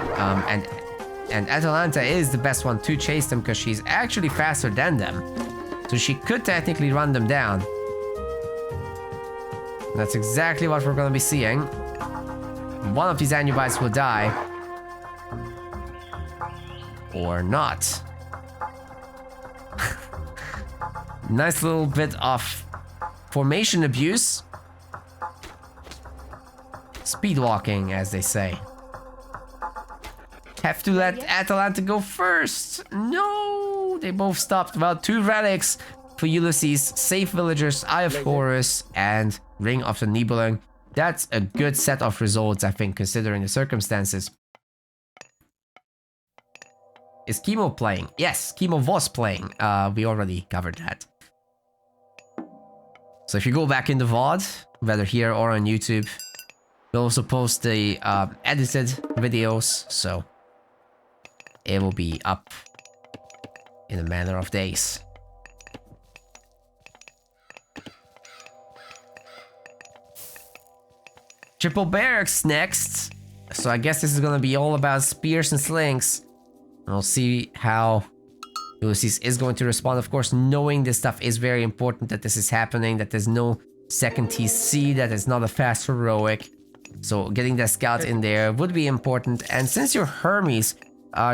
and Atalanta is the best one to chase them because she's actually faster than them. So she could technically run them down. That's exactly what we're going to be seeing. One of these Anubites will die. Or not. Nice little bit of formation abuse. Speed walking, as they say. Have to let Atalanta go first. No, they both stopped. Well, 2 relics for Ulysses, safe villagers, Eye of Horus, and Ring of the Nibelung. That's a good set of results, I think, considering the circumstances. Is Chemo playing? Yes, Chemo was playing. We already covered that. So if you go back in the VOD, whether here or on YouTube, we'll also post the edited videos, so it will be up in a matter of days. Triple barracks next. So I guess this is gonna be all about spears and slings. And we'll see how Ulysses is going to respond. Of course, knowing this stuff is very important, that this is happening, that there's no second TC, that it's not a fast heroic. So getting that scout in there would be important. And since you're Hermes,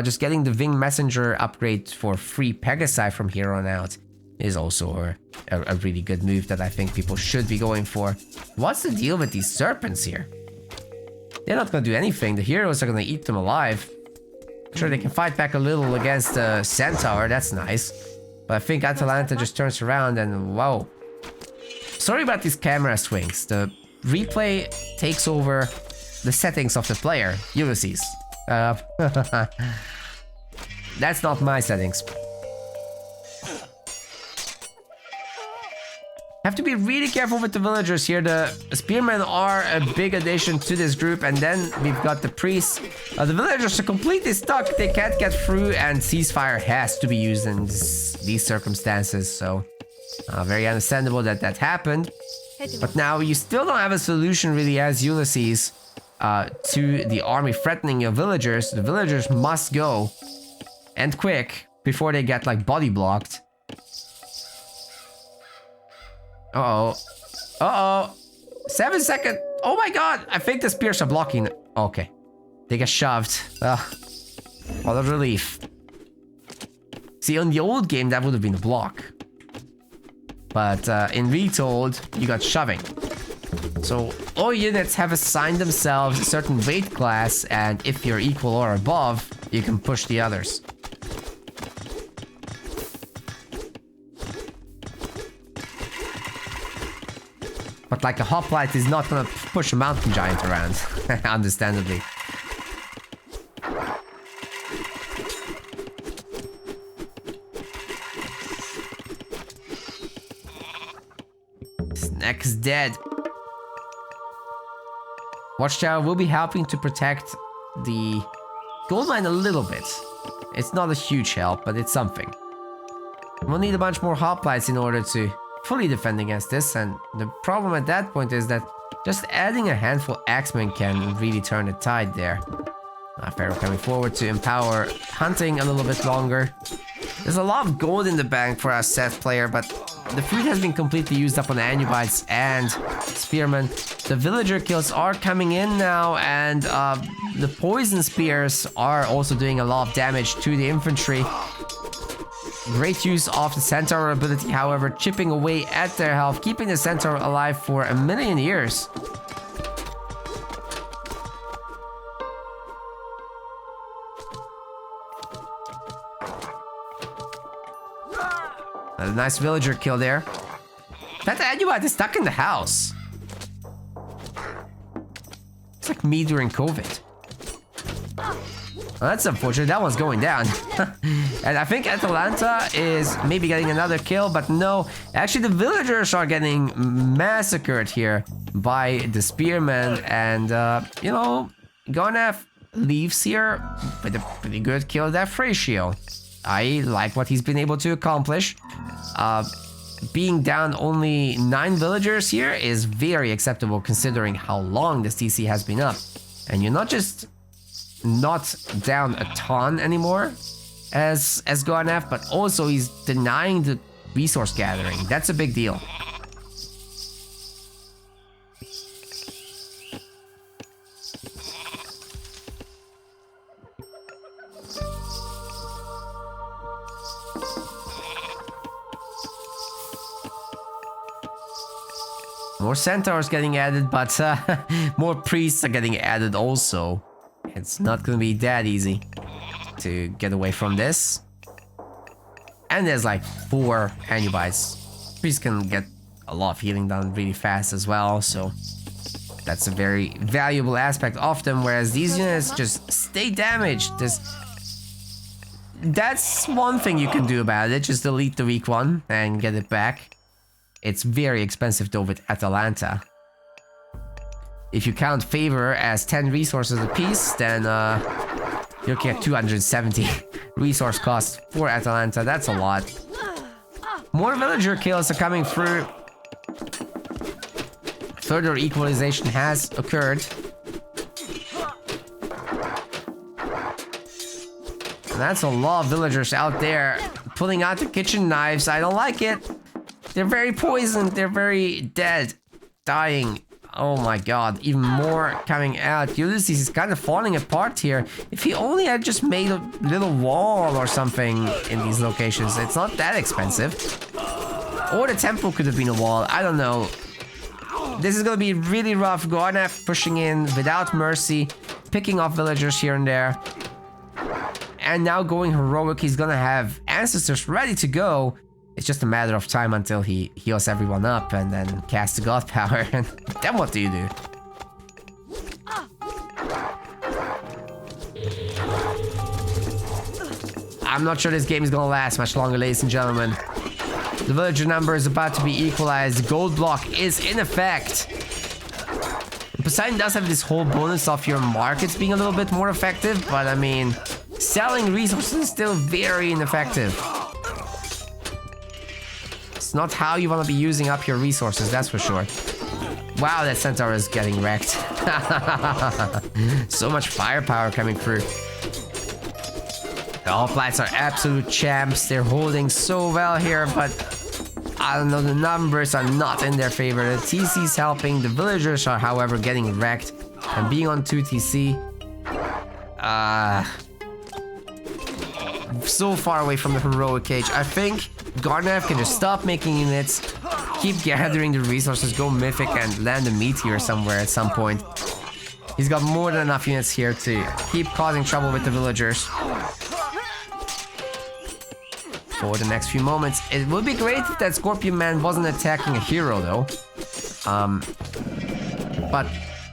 just getting the Wing Messenger upgrade for free Pegasi from here on out is also a really good move that I think people should be going for. What's the deal with these serpents here? They're not gonna do anything. The heroes are gonna eat them alive. Sure, they can fight back a little against the Centaur, that's nice. But I think Atalanta just turns around and whoa. Sorry about these camera swings. The replay takes over the settings of the player, Ulysses. That's not my settings. Have to be really careful with the villagers here. The spearmen are a big addition to this group, and then we've got the priests. The villagers are completely stuck. They can't get through, and ceasefire has to be used in these circumstances. So very understandable that that happened. But now you still don't have a solution really as Ulysses to the army threatening your villagers. The villagers must go, and quick, before they get like body blocked. Uh-oh. Uh-oh. 7 seconds. Oh my god. I think the spears are blocking. Okay. They get shoved. What a relief. See, on the old game, that would have been a block. But in Retold, you got shoving. So all units have assigned themselves a certain weight class, and if you're equal or above, you can push the others. But like a hoplite is not gonna push a mountain giant around, understandably. Snack's dead. Watchtower will be helping to protect the gold mine a little bit. It's not a huge help, but it's something. We'll need a bunch more hoplites in order to fully defend against this, and the problem at that point is that Just adding a handful Axemen can really turn the tide there. Pharaoh coming forward to empower hunting a little bit longer. There's a lot of gold in the bank for our Seth player, but the food has been completely used up on Anubites and Spearmen. The villager kills are coming in now, and the poison spears are also doing a lot of damage to the infantry. Great use of the Centaur ability, however, chipping away at their health, keeping the Centaur alive for 1,000,000 years. A nice villager kill there. That Anubite is stuck in the house. It's like me during COVID. Well, that's unfortunate. That one's going down. And I think Atalanta is maybe getting another kill, but no. Actually, the villagers are getting massacred here by the spearmen. And, you know, Garnath leaves here with a pretty good kill death ratio. I like what he's been able to accomplish. Being down only 9 villagers here is very acceptable considering how long this TC has been up. And you're not just not down a ton anymore as Garnath, but also he's denying the resource gathering. That's a big deal. More centaurs getting added, but more priests are getting added also. It's not gonna be that easy to get away from this. And there's like 4 Anubites. Priests can get a lot of healing done really fast as well, so that's a very valuable aspect of them, whereas these units just stay damaged. That's one thing you can do about it, just delete the weak one and get it back. It's very expensive though with Atalanta. If you count favor as 10 resources apiece, then you're looking at 270 resource costs for Atalanta. That's a lot. More villager kills are coming through. Further equalization has occurred. And that's a lot of villagers out there pulling out the kitchen knives. I don't like it. They're very poisoned. They're very dead. Dying. Oh my god. Even more coming out. Ulysses is kind of falling apart here. If he only had just made a little wall or something in these locations, it's not that expensive. Or the temple could have been a wall. I don't know. This is going to be really rough. Garnath pushing in without mercy. Picking off villagers here and there. And now going heroic. He's going to have ancestors ready to go. It's just a matter of time until he heals everyone up and then casts the god power. And then what do you do? I'm not sure this game is gonna last much longer, ladies and gentlemen. The villager number is about to be equalized. Gold block is in effect. Poseidon does have this whole bonus of your markets being a little bit more effective, but I mean, selling resources is still very ineffective. Not how you want to be using up your resources, that's for sure. Wow, that centaur is getting wrecked. So much firepower coming through. The hoplites are absolute champs. They're holding so well here, but I don't know, the numbers are not in their favor. The TC's helping. The villagers are, however, getting wrecked. And being on 2 TC. So far away from the heroic cage. I think Garnath can just stop making units, keep gathering the resources, go mythic, and land a meteor somewhere at some point. He's got more than enough units here to keep causing trouble with the villagers. For the next few moments. It would be great if that Scorpion Man wasn't attacking a hero though. But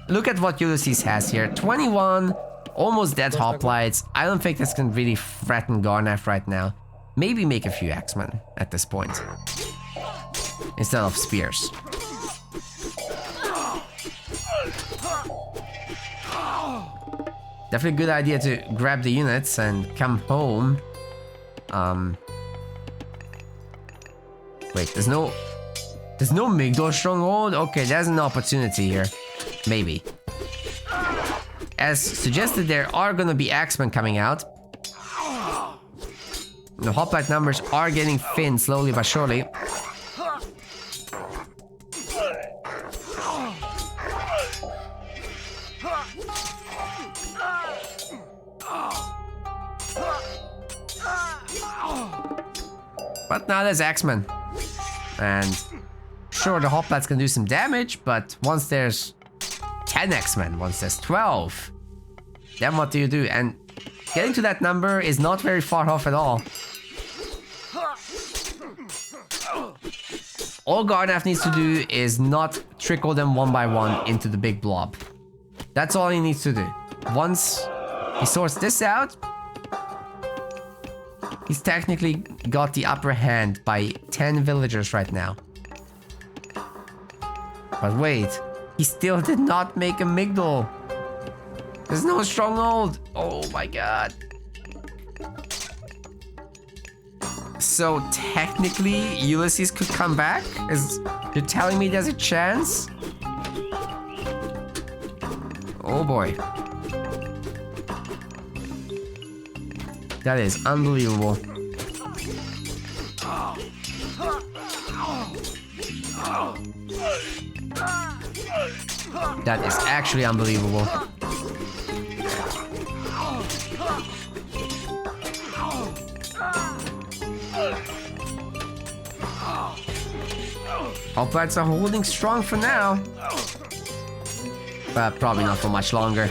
look at what Ulysses has here. 21 almost dead hoplites. I don't think this can really threaten Garnath right now. Maybe make a few axemen at this point. Instead of spears. Definitely a good idea to grab the units and come home. Wait, there's no Migdol stronghold? Okay, there's an opportunity here. Maybe. As suggested, there are gonna be axemen coming out. The hoplite numbers are getting thin slowly but surely. But now there's axemen. And sure, the hoplites can do some damage, but once there's 10 axemen, once there's 12, then what do you do? And getting to that number is not very far off at all. All Garnath needs to do is not trickle them one by one into the big blob. That's all he needs to do. Once he sorts this out, he's technically got the upper hand by 10 villagers right now. But wait, he still did not make a Migdol. There's no stronghold. Oh my god. So technically, Ulysses could come back? You're telling me there's a chance? Oh boy. That is unbelievable. That is actually unbelievable. Hoplites are holding strong for now. But probably not for much longer.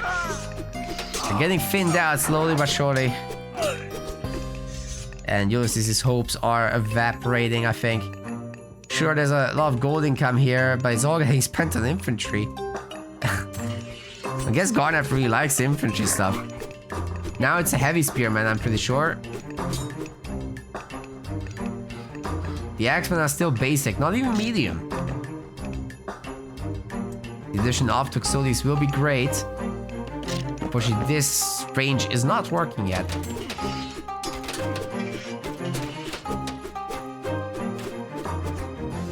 They're getting thinned out slowly but surely. And Ulysses' hopes are evaporating, I think. Sure, there's a lot of gold income here, but it's all getting spent on infantry. I guess Garnath really likes infantry stuff. Now it's a heavy spearman, I'm pretty sure. The axemen are still basic, not even medium. The addition of Toxotes will be great. Unfortunately, this range is not working yet.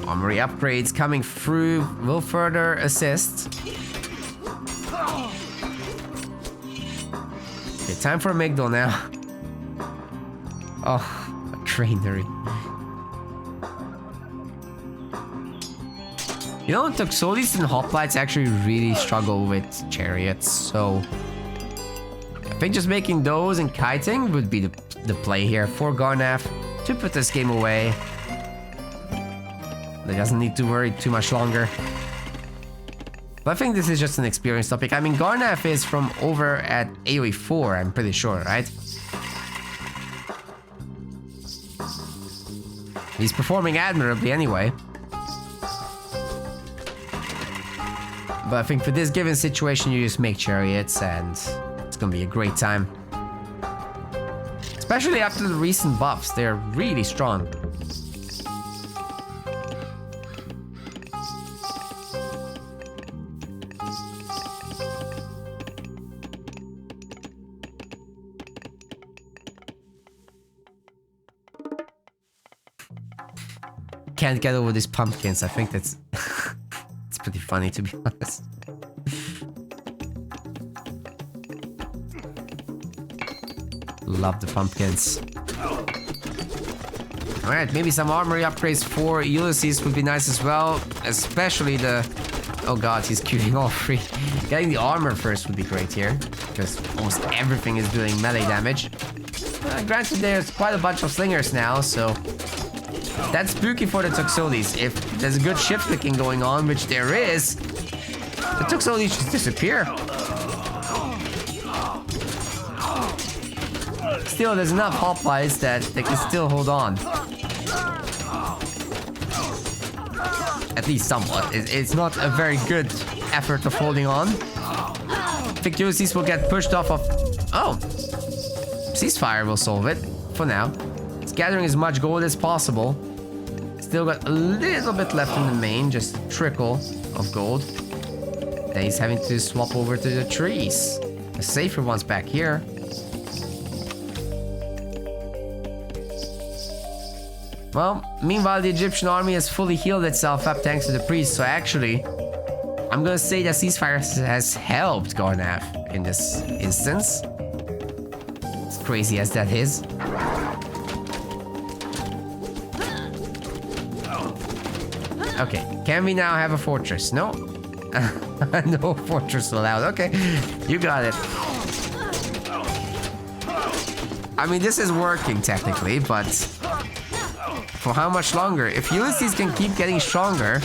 Armory upgrades coming through will further assist. Okay, time for a Migdol now. Oh, a granary. You know, Toxotes and hoplites actually really struggle with chariots, so I think just making those and kiting would be the play here for Garnath to put this game away. He doesn't need to worry too much longer. But I think this is just an experience topic. I mean, Garnath is from over at AoE 4, I'm pretty sure, right? He's performing admirably anyway. But I think for this given situation, you just make chariots and it's gonna be a great time. Especially after the recent buffs, they're really strong. Can't get over these pumpkins. I think that's it's pretty funny, to be honest. Love the pumpkins. Alright, maybe some armory upgrades for Ulysses would be nice as well. Especially the... Oh god, he's queuing all three. Getting the armor first would be great here, because almost everything is doing melee damage. Granted, there's quite a bunch of slingers now, so... That's spooky for the Toxotes. If there's a good shift clicking going on, which there is, the Toxotes just disappear. Still, there's enough hoplites that they can still hold on. At least somewhat. It's not a very good effort of holding on. I think Ulysses will get pushed off of... Oh! Ceasefire will solve it, for now. It's gathering as much gold as possible. Still got a little bit left in the main, just a trickle of gold. And he's having to swap over to the trees. The safer one's back here. Well, meanwhile, the Egyptian army has fully healed itself up thanks to the priest, so actually, I'm gonna say that ceasefire has helped Garnath in this instance. As crazy as that is. Okay, can we now have a fortress? No. No fortress allowed. Okay, you got it. I mean, this is working technically, but for how much longer? If Ulysses can keep getting stronger,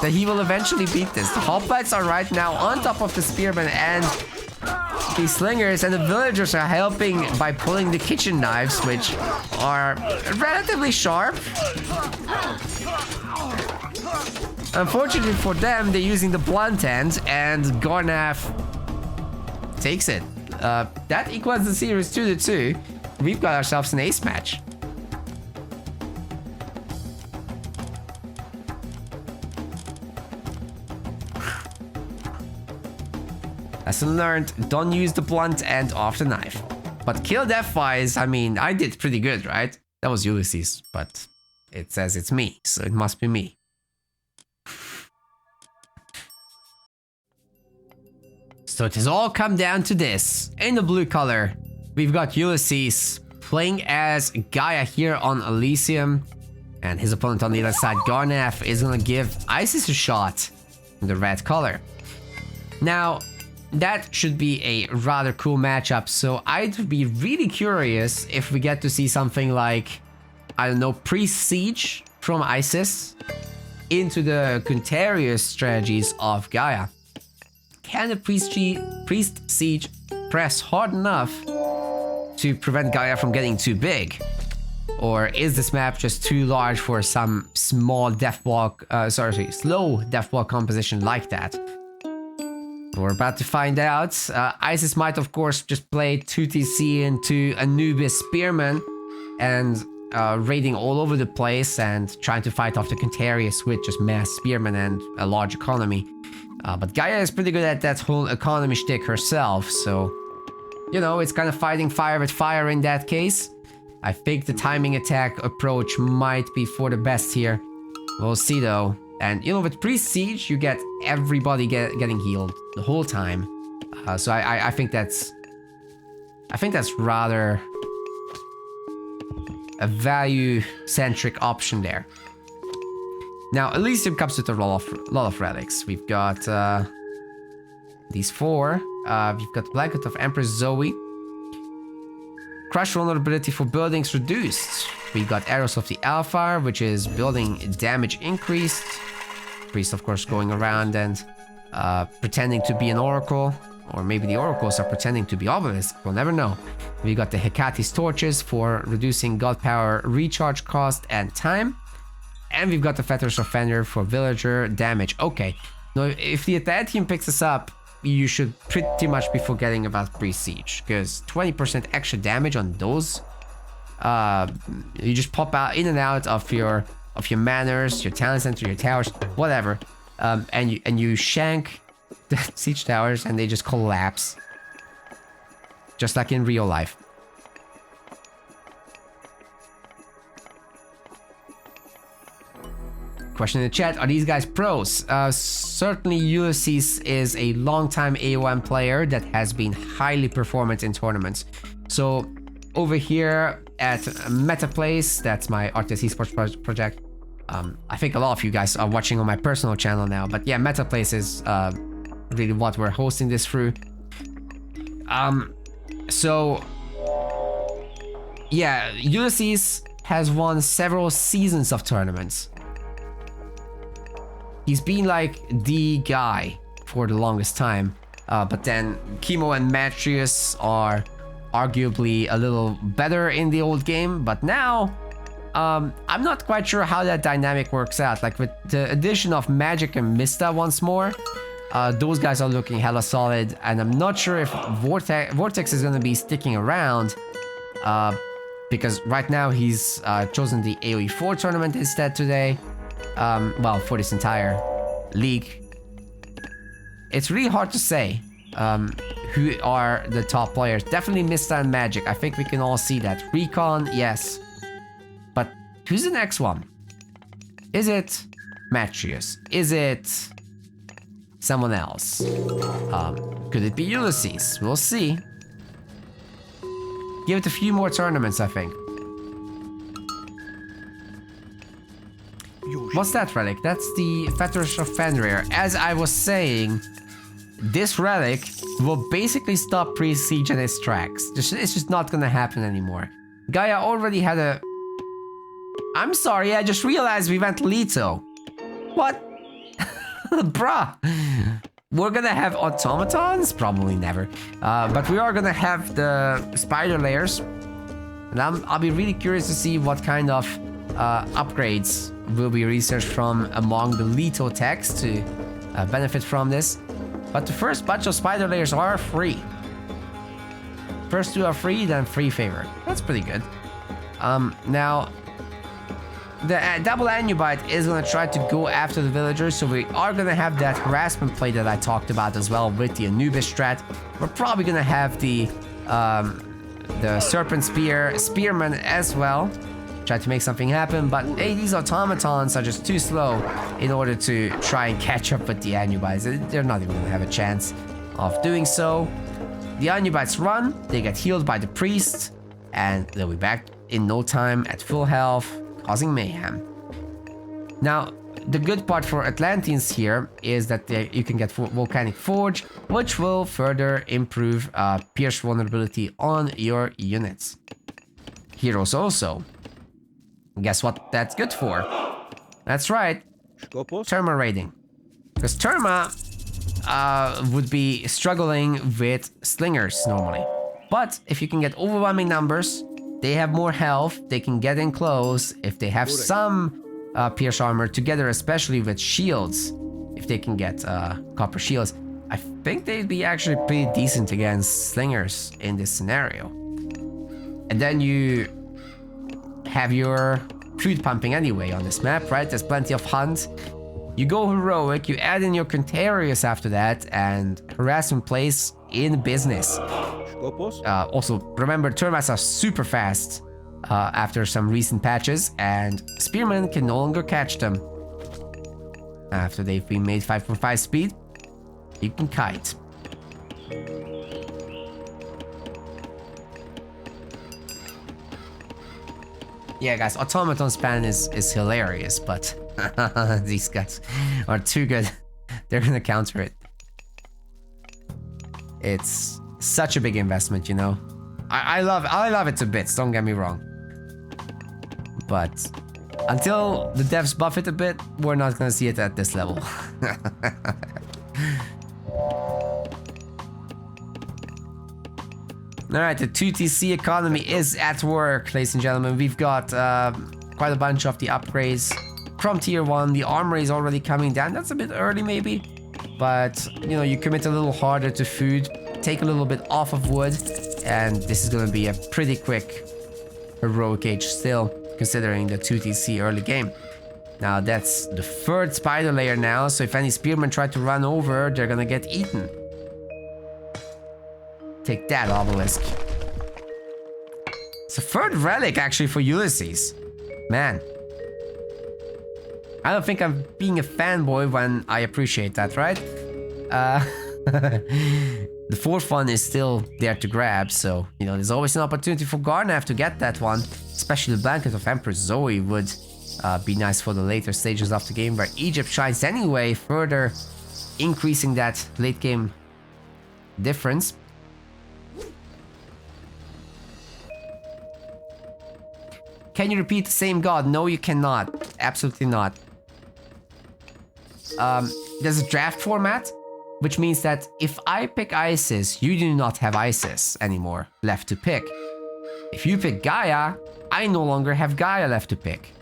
then he will eventually beat this. The hoplites are right now on top of the spearmen and the slingers, and the villagers are helping by pulling the kitchen knives, which are relatively sharp. Unfortunately for them, they're using the blunt end, and Garnath takes it. That equals the series 2-2. We've got ourselves an ace match. Lesson learned, don't use the blunt end of the knife. But kill death-wise, I mean, I did pretty good, right? That was Ulysses, but it says it's me, so it must be me. So it has all come down to this. In the blue color, we've got Ulysses playing as Gaia here on Elysium. And his opponent on the other side, Garnath, is gonna give Isis a shot in the red color. Now, that should be a rather cool matchup, so I'd be really curious if we get to see something like, I don't know, Priest Siege from Isis into the Guntarius strategies of Gaia. Can the Priest Siege press hard enough to prevent Gaia from getting too big? Or is this map just too large for some small slow deathwalk composition like that? We're about to find out. Isis might, of course, just play 2TC into Anubis Spearman and raiding all over the place and trying to fight off the Guntarius with just mass Spearmen and a large economy. But Gaia is pretty good at that whole economy shtick herself, so, you know, it's kind of fighting fire with fire in that case. I think the timing attack approach might be for the best here. We'll see though. And, you know, with Priest Siege, you get everybody getting healed the whole time. So I think that's rather a value-centric option there. Now, Elysium comes with a lot of relics. We've got these four. We've got Blanket of Empress Zoe. Crush vulnerability for buildings reduced. We've got Arrows of the Alpha, which is building damage increased. Priest, of course, going around and pretending to be an oracle. Or maybe the oracles are pretending to be obelisks. We'll never know. We got the Hecate's Torches for reducing god power recharge cost and time. And we've got the Fetters of Fenrir for villager damage. Okay. Now, if the entire team picks this up, you should pretty much be forgetting about Priest Siege. Because 20% extra damage on those, you just pop out in and out of your manors, your talent center, your towers, whatever. And you shank the siege towers and they just collapse. Just like in real life. Question in the chat, are these guys pros? Certainly Ulysses is a long-time AOM player that has been highly performant in tournaments. So over here at MetaPlace, that's my RTS Esports project. I think a lot of you guys are watching on my personal channel now, but yeah, MetaPlace is really what we're hosting this through. So yeah, Ulysses has won several seasons of tournaments. He's been like the guy for the longest time, but then Chemo and Matrius are arguably a little better in the old game, but now I'm not quite sure how that dynamic works out. Like with the addition of Magic and Mista once more, those guys are looking hella solid, and I'm not sure if Vortex is gonna be sticking around, because right now he's chosen the AoE 4 tournament instead today. Well, for this entire league. It's really hard to say who are the top players. Definitely Mista and Magic. I think we can all see that. Recon, yes. But who's the next one? Is it Matrius? Is it someone else. Could it be Ulysses? We'll see. Give it a few more tournaments, I think. What's that relic? That's the Fetters of Fenrir. As I was saying, this relic will basically stop Prestige in its tracks. It's just not gonna happen anymore. Gaia already had a... I'm sorry, I just realized we went Leto. What? Bruh. We're gonna have automatons? Probably never. But we are gonna have the spider layers. And I'll be really curious to see what kind of upgrades will be researched from among the Leto techs to benefit from this. But the first batch of spider layers are free. First two are free, then free favor. That's pretty good. Now, the double Anubite is going to try to go after the villagers, so we are going to have that harassment play that I talked about as well with the Anubis strat. We're probably going to have the Serpent Spearman as well. Try to make something happen, but hey, these automatons are just too slow in order to try and catch up with the Anubites. They're not even going to have a chance of doing so. The Anubites run, they get healed by the priest, and they'll be back in no time at full health, causing mayhem. Now, the good part for Atlanteans here is that you can get Volcanic Forge, which will further improve pierce vulnerability on your units. Heroes also. Guess what that's good for? That's right, Terma raiding. Because Terma would be struggling with slingers normally. But if you can get overwhelming numbers, they have more health, they can get in close. If they have some pierce armor together, especially with shields, if they can get copper shields, I think they'd be actually pretty decent against slingers in this scenario. And then you have your food pumping anyway on this map, right? There's plenty of hunt. You go heroic, you add in your Contarius after that, and harassment plays in business. Also, remember, Termites are super fast after some recent patches, and Spearmen can no longer catch them. After they've been made 5.5 speed, you can kite. Yeah, guys, automaton span is hilarious, but these guys are too good. They're gonna counter it. It's such a big investment, you know. I love it to bits, don't get me wrong. But until the devs buff it a bit, we're not gonna see it at this level. Alright, the 2TC economy is at work, ladies and gentlemen. We've got quite a bunch of the upgrades from tier 1. The armor is already coming down. That's a bit early maybe. But, you know, you commit a little harder to food, take a little bit off of wood, and this is going to be a pretty quick heroic age still, considering the 2TC early game. Now, that's the third spider layer now, so if any spearmen try to run over, they're going to get eaten. Take that, obelisk. It's a third relic, actually, for Ulysses. Man. I don't think I'm being a fanboy when I appreciate that, right? The fourth one is still there to grab, so, you know, there's always an opportunity for Garnath to get that one. Especially the Blanket of Empress Zoe would be nice for the later stages of the game, where Egypt shines anyway, further increasing that late game difference. Can you repeat the same god? No, you cannot. Absolutely not. There's a draft format, which means that if I pick Isis, you do not have Isis anymore left to pick. If you pick Gaia, I no longer have Gaia left to pick.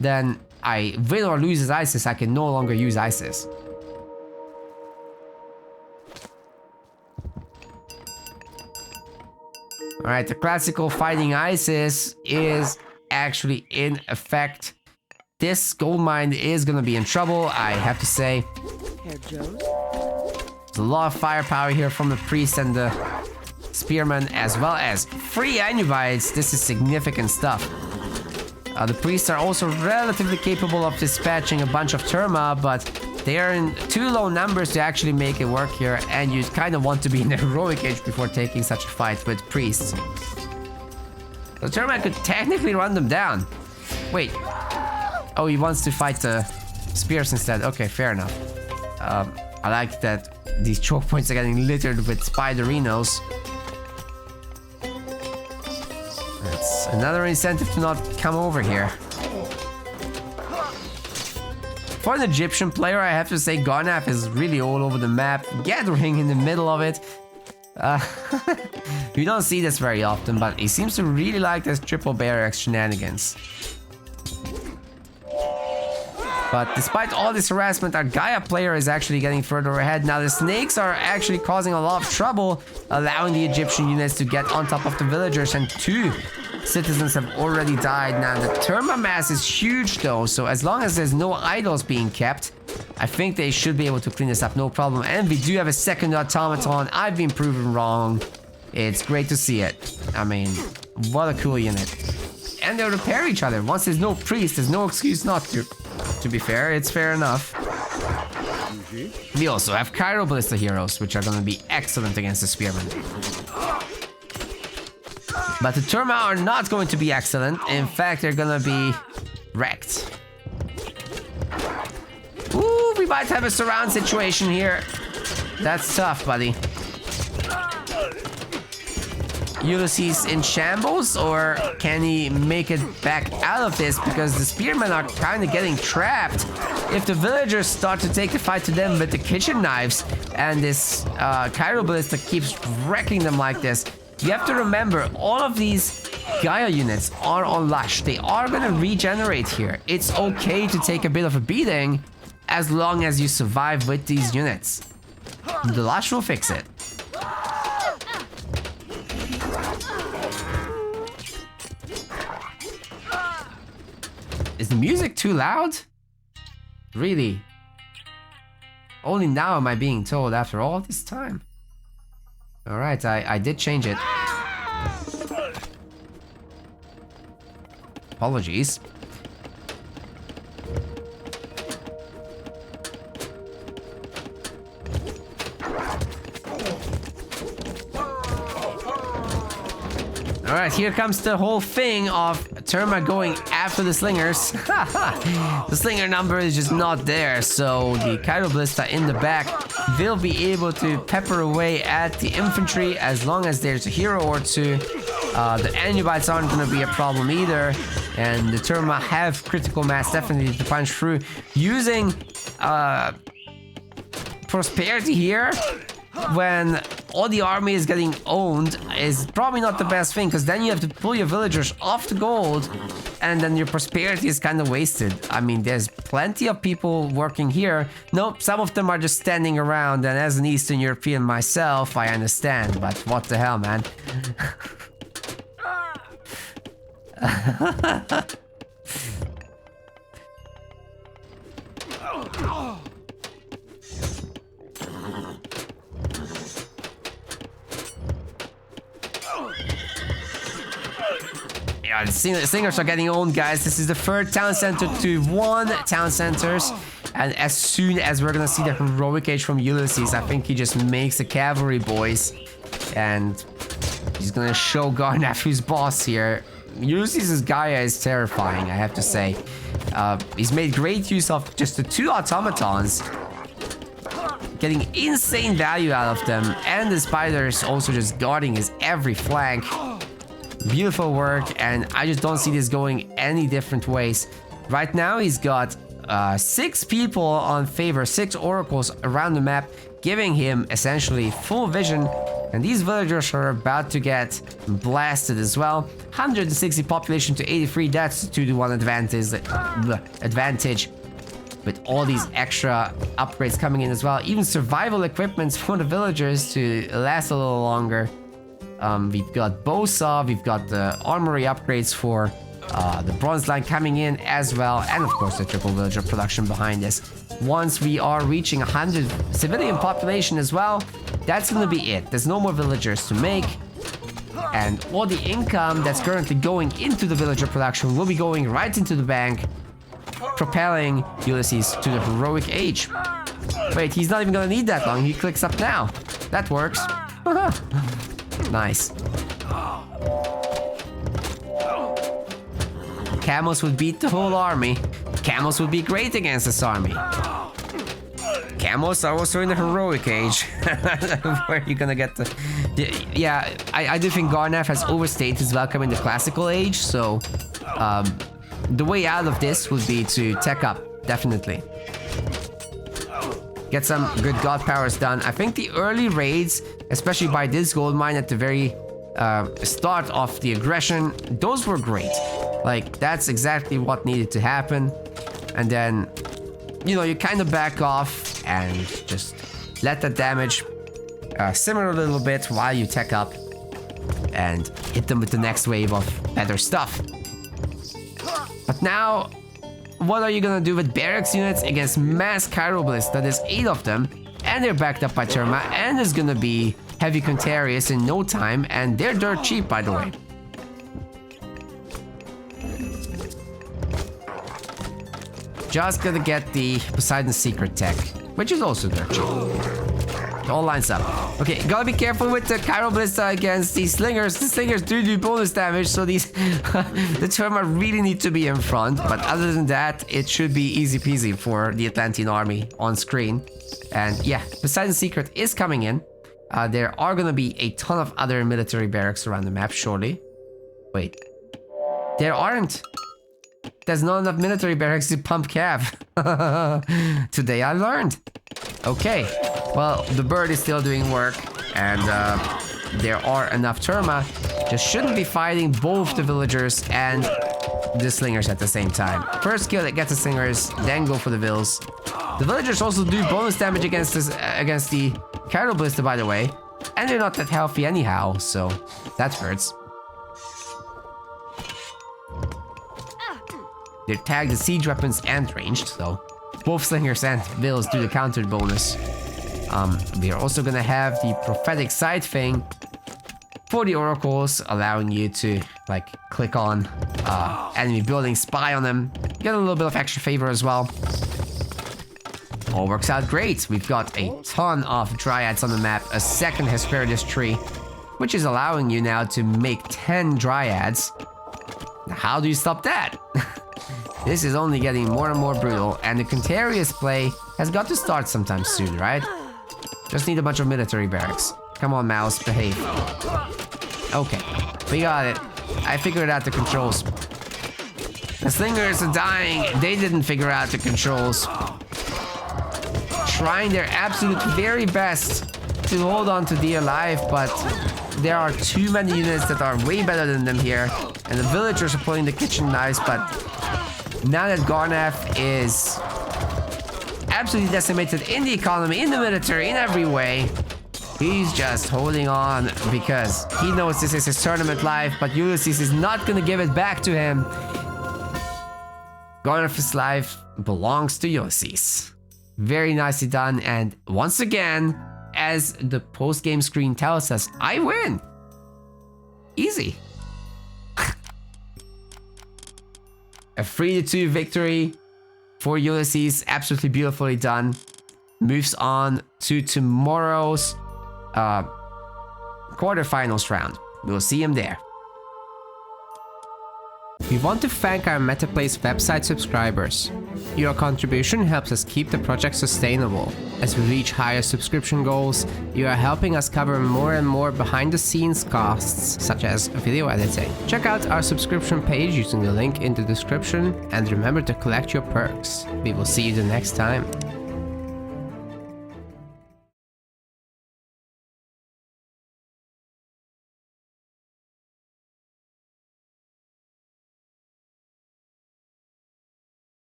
Then I win or lose as Isis, I can no longer use Isis. Alright, the classical fighting Isis is actually in effect. This gold mine is gonna be in trouble, I have to say. There's a lot of firepower here from the priest and the spearman, as well as free Anubites. This is significant stuff. The priests are also relatively capable of dispatching a bunch of Terma, but They are in too low numbers to actually make it work here, and you kind of want to be in the heroic age before taking such a fight with priests. The Termite could technically run them down. Wait. Oh, he wants to fight the spears instead. Okay, fair enough. I like that these choke points are getting littered with spiderinos. That's another incentive to not come over here. For an Egyptian player, I have to say Garnath is really all over the map, gathering in the middle of it. You don't see this very often, but he seems to really like this triple barracks shenanigans. But despite all this harassment, our Gaia player is actually getting further ahead. Now the snakes are actually causing a lot of trouble, allowing the Egyptian units to get on top of the villagers, and 2 citizens have already died. Now the Terma mass is huge though, so as long as there's no idols being kept, I think they should be able to clean this up, no problem. And we do have a second automaton. I've been proven wrong. It's great to see it. I mean, what a cool unit. And they repair each other. Once there's no priest, there's no excuse not to. To be fair, it's fair enough. We also have Cairo Ballista heroes, which are going to be excellent against the Spearmen. But the Terma are not going to be excellent. In fact, they're going to be wrecked. Ooh, we might have a surround situation here. That's tough, buddy. Ulysses in shambles, or can he make it back out of this? Because the spearmen are kind of getting trapped. If the villagers start to take the fight to them with the kitchen knives, and this Cairo Ballista keeps wrecking them like this, you have to remember all of these Gaia units are on Lush. They are going to regenerate here. It's okay to take a bit of a beating as long as you survive with these units. The Lush will fix it. Is the music too loud? Really? Only now am I being told after all this time. Alright, I did change it. Apologies. Alright, here comes the whole thing of Terma going after the slingers. The slinger number is just not there, so the Cairo Ballista in the back will be able to pepper away at the infantry as long as there's a hero or 2. The Anubites aren't going to be a problem either, and the Terma have critical mass definitely to punch through. Using Prosperity here when all the army is getting owned is probably not the best thing, because then you have to pull your villagers off the gold, and then your prosperity is kind of wasted. I mean, there's plenty of people working here. Nope, some of them are just standing around, and as an Eastern European myself, I understand, but what the hell, man. Yeah, the singers are getting owned, guys. This is the 3rd town center to 1 town centers. And as soon as we're gonna see the heroic age from Ulysses, I think he just makes the cavalry boys. And he's gonna show Garnath who's boss here. Ulysses' Gaia is terrifying, I have to say. He's made great use of just the 2 automatons, getting insane value out of them, and the spiders also just guarding his every flank. Beautiful work, and I just don't see this going any different ways. Right now, he's got 6 people on favor, 6 oracles around the map, giving him essentially full vision. And these villagers are about to get blasted as well. 160 population to 83, that's 2-to-1 advantage. With all these extra upgrades coming in as well. Even survival equipments for the villagers to last a little longer. We've got Bosa, we've got the armory upgrades for the bronze line coming in as well, and of course the triple villager production behind this. Once we are reaching 100 civilian population as well, that's gonna be it. There's no more villagers to make, and all the income that's currently going into the villager production will be going right into the bank, propelling Ulysses to the heroic age. Wait, he's not even gonna need that long. He clicks up now. That works. Nice. Camels would beat the whole army. Camels would be great against this army. Camels are also in the heroic age. Where are you gonna get the... Yeah, I do think Garnath has overstayed his welcome in the classical age, so... the way out of this would be to tech up, definitely. Get some good god powers done. I think the early raids, especially by this gold mine at the very start of the aggression, those were great. Like, that's exactly what needed to happen. And then, you know, you kind of back off and just let the damage simmer a little bit while you tech up and hit them with the next wave of better stuff. But now, what are you gonna do with barracks units against mass Chiroblis? That is 8 of them, and they're backed up by Terma, and there's gonna be heavy Contarius in no time, and they're dirt cheap, by the way. Just gonna get the Poseidon Secret tech, which is also dirt cheap. It all lines up. Okay, gotta be careful with the Chiroblis against these slingers. The slingers do bonus damage, so these the Terma really need to be in front. But other than that, it should be easy peasy for the Atlantean army on screen. And yeah, Poseidon Secret is coming in. There are gonna be a ton of other military barracks around the map, surely. Wait, there aren't. There's not enough military barracks to pump cav. Today I learned. Okay, well, the bird is still doing work, and there are enough Terma. Just shouldn't be fighting both the villagers and the slingers at the same time. First kill it, get the slingers, then go for the vills. The villagers also do bonus damage against the Chiroblis, by the way, and they're not that healthy anyhow, so that hurts. They're tagged as siege weapons and ranged, so both slingers and vills do the countered bonus. We are also gonna have the prophetic sight thing for the oracles, allowing you to like click on enemy buildings, spy on them, get a little bit of extra favor as well. All works out great. We've got a ton of dryads on the map, a second Hesperides tree, which is allowing you now to make 10 dryads. Now, how do you stop that? This is only getting more and more brutal, and the Contarius play has got to start sometime soon, right? Just need a bunch of military barracks. Come on, mouse, behave. Okay, we got it. I figured out the controls. The slingers are dying. They didn't figure out the controls. Trying their absolute very best to hold on to dear life, but there are too many units that are way better than them here, and the villagers are pulling the kitchen knives. But now that Garnath is absolutely decimated in the economy, in the military, in every way, he's just holding on because he knows this is his tournament life, but Ulysses is not gonna give it back to him. Garnath's life belongs to Ulysses. Very nicely done, and once again, as the post-game screen tells us, I win! Easy. A 3-2 victory for Ulysses, absolutely beautifully done. Moves on to tomorrow's quarterfinals round. We'll see him there. We want to thank our MetaPlace website subscribers. Your contribution helps us keep the project sustainable. As we reach higher subscription goals, you are helping us cover more and more behind-the-scenes costs, such as video editing. Check out our subscription page using the link in the description, and remember to collect your perks. We will see you the next time.